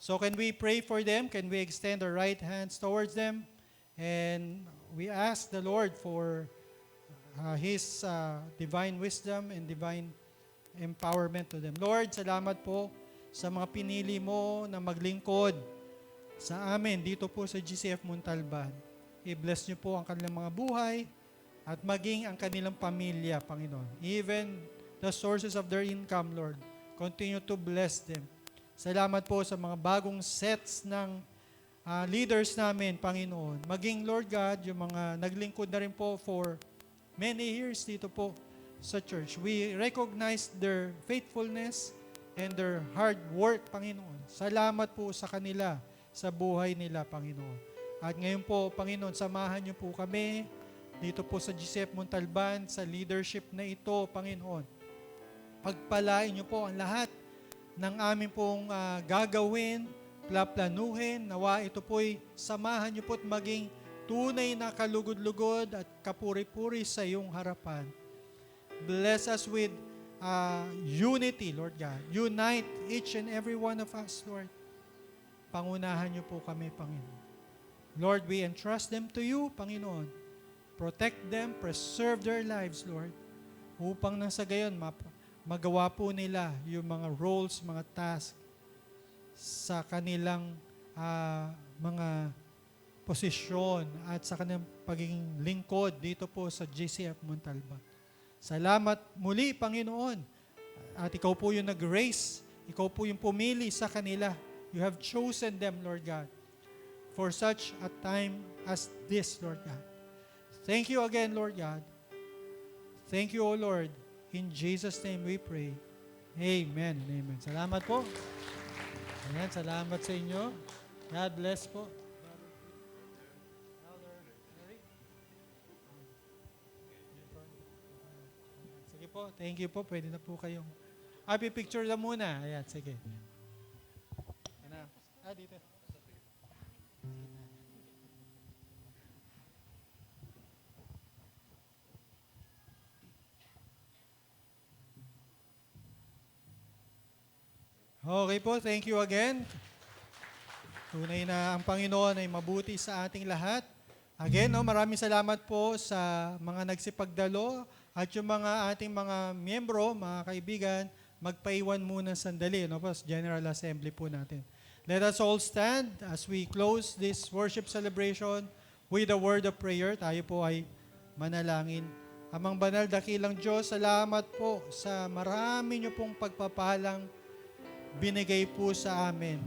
So can we pray for them? Can we extend our right hands towards them? And we ask the Lord for His divine wisdom and divine empowerment to them. Lord, salamat po sa mga pinili mo na maglingkod sa amin dito po sa GCF Montalban. I-bless niyo po ang kanilang mga buhay at maging ang kanilang pamilya, Panginoon. Even the sources of their income, Lord. Continue to bless them. Salamat po sa mga bagong sets ng leaders namin, Panginoon. Maging, Lord God, yung mga naglingkod na rin po for many years dito po sa church. We recognize their faithfulness and their hard work, Panginoon. Salamat po sa kanila, sa buhay nila, Panginoon. At ngayon po, Panginoon, samahan niyo po kami dito po sa GCF Montalban, sa leadership na ito, Panginoon. Pagpalain niyo po ang lahat ng amin pong gagawin, plaplanuhin, nawa ito po'y samahan niyo po't maging tunay na kalugod-lugod at kapuri-puri sa iyong harapan. Bless us with unity, Lord God. Unite each and every one of us, Lord. Pangunahan niyo po kami, Panginoon. Lord, we entrust them to you, Panginoon. Protect them, preserve their lives, Lord. Upang nang sa gayon, magawa po nila yung mga roles, mga tasks sa kanilang mga posisyon at sa kanilang pagiging lingkod dito po sa GCF Montalban. Salamat muli, Panginoon. At ikaw po yung nag-grace, ikaw po yung pumili sa kanila. You have chosen them, Lord God, for such a time as this, Lord God. Thank you again, Lord God. Thank you, O Lord. In Jesus' name we pray. Amen and amen. Salamat po. Ayan, salamat sa inyo. God bless po. Sige po, thank you po. Pwede na po kayong picture na muna. Ayan, sige. Ayan. Dito. Okay po, thank you again. Tunay na ang Panginoon ay mabuti sa ating lahat. Again, maraming salamat po sa mga nagsipagdalo at yung mga ating mga miyembro, mga kaibigan, magpaiwan muna sandali, sa General Assembly po natin. Let us all stand as we close this worship celebration with the word of prayer, tayo po ay manalangin. Amang banal, dakilang Diyos, salamat po sa marami niyo pong pagpapalang binigay po sa amin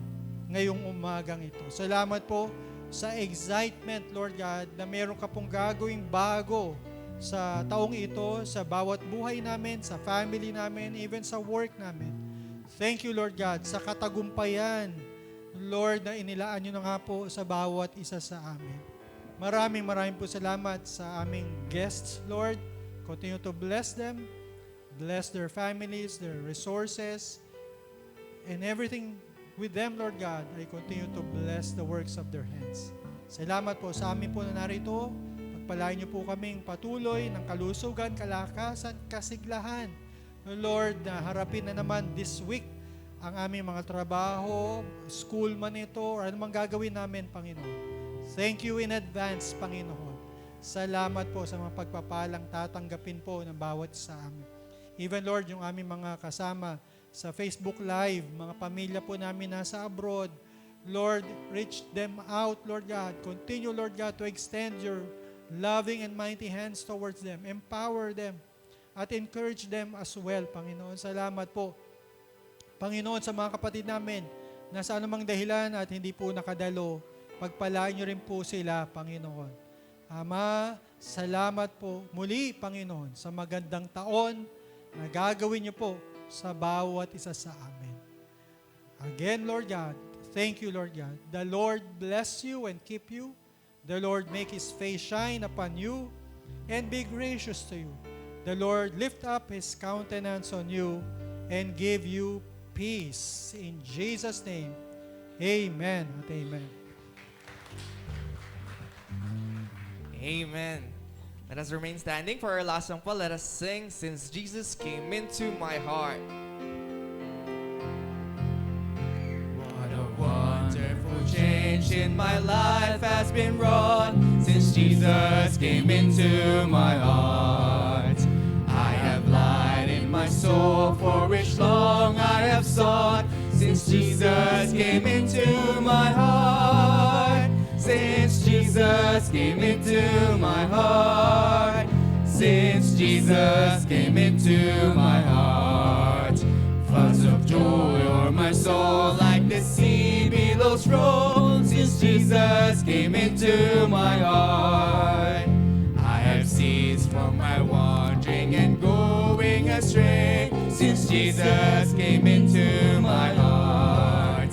ngayong umagang ito. Salamat po sa excitement, Lord God, na meron ka pong gagawing bago sa taong ito, sa bawat buhay namin, sa family namin, even sa work namin. Thank you, Lord God, sa katagumpayan, Lord, na inilaan nyo na nga po sa bawat isa sa amin. Maraming po salamat sa aming guests, Lord. Continue to bless them, bless their families, their resources, and everything with them, Lord God. I continue to bless the works of their hands. Salamat po sa amin po na narito. Pagpalain niyo po kaming patuloy ng kalusugan, kalakasan, kasiglahan. Lord, na harapin na naman this week ang aming mga trabaho, school man ito, or anumang gagawin namin, Panginoon. Thank you in advance, Panginoon. Salamat po sa mga pagpapalang tatanggapin po ng bawat sa amin. Even, Lord, yung aming mga kasama sa Facebook Live, mga pamilya po namin nasa abroad, Lord, reach them out, Lord God. Continue, Lord God, to extend your loving and mighty hands towards them. Empower them at encourage them as well, Panginoon. Salamat po, Panginoon, sa mga kapatid namin na sa anumang dahilan at hindi po nakadalo, pagpalain niyo rin po sila, Panginoon. Ama, salamat po muli, Panginoon, sa magandang taon na gagawin niyo po sa bawat isa sa amin. Again, Lord God, thank you, Lord God. The Lord bless you and keep you. The Lord make His face shine upon you and be gracious to you. The Lord lift up His countenance on you and give you peace. In Jesus' name, amen at amen. Amen. Let us remain standing for our last song po. Let us sing, Since Jesus Came Into My Heart. What a wonderful change in my life has been wrought since Jesus came into my heart. I have light in my soul for which long I have sought since Jesus came into my heart. Since Jesus came into my heart. Since Jesus came into my heart. Floods of joy o'er my soul like the sea billows roll. Since Jesus came into my heart. I have ceased from my wandering and going astray. Since Jesus came into my heart.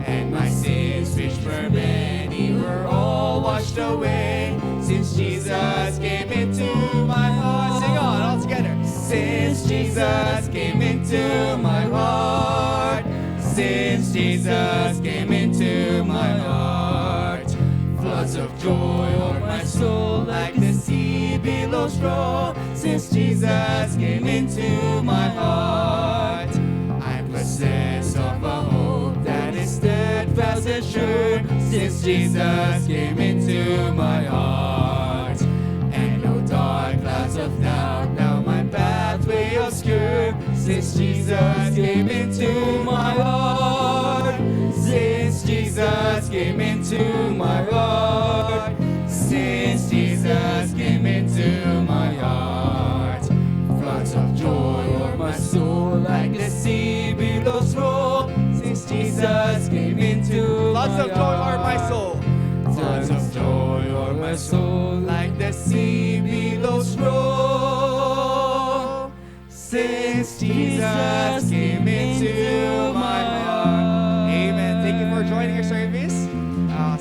And my sins which were many were all washed away. Since Jesus came into my heart. Sing on, all together. Since Jesus came into my heart. Since Jesus came into my heart. Floods of joy o'er my soul like the sea billows roll. Since Jesus came into my heart. I'm possessed of a hope that is steadfast and sure. Since Jesus came into my heart. And no dark clouds of doubt now my pathway obscure. Since Jesus came into my heart. Since Jesus came into my heart. Since Jesus came into my heart. Floods of joy o'er my soul like the sea billows roll. Since Jesus came into Lots of joy o'er my soul. Floods of joy o'er my soul like the sea billows roll. Since Jesus came into my heart. Amen. Thank you for joining our service.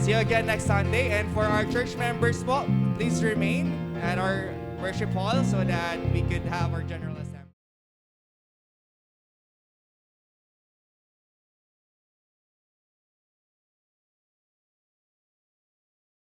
See you again next Sunday. And for our church members po, please remain at our worship hall so that we could have our general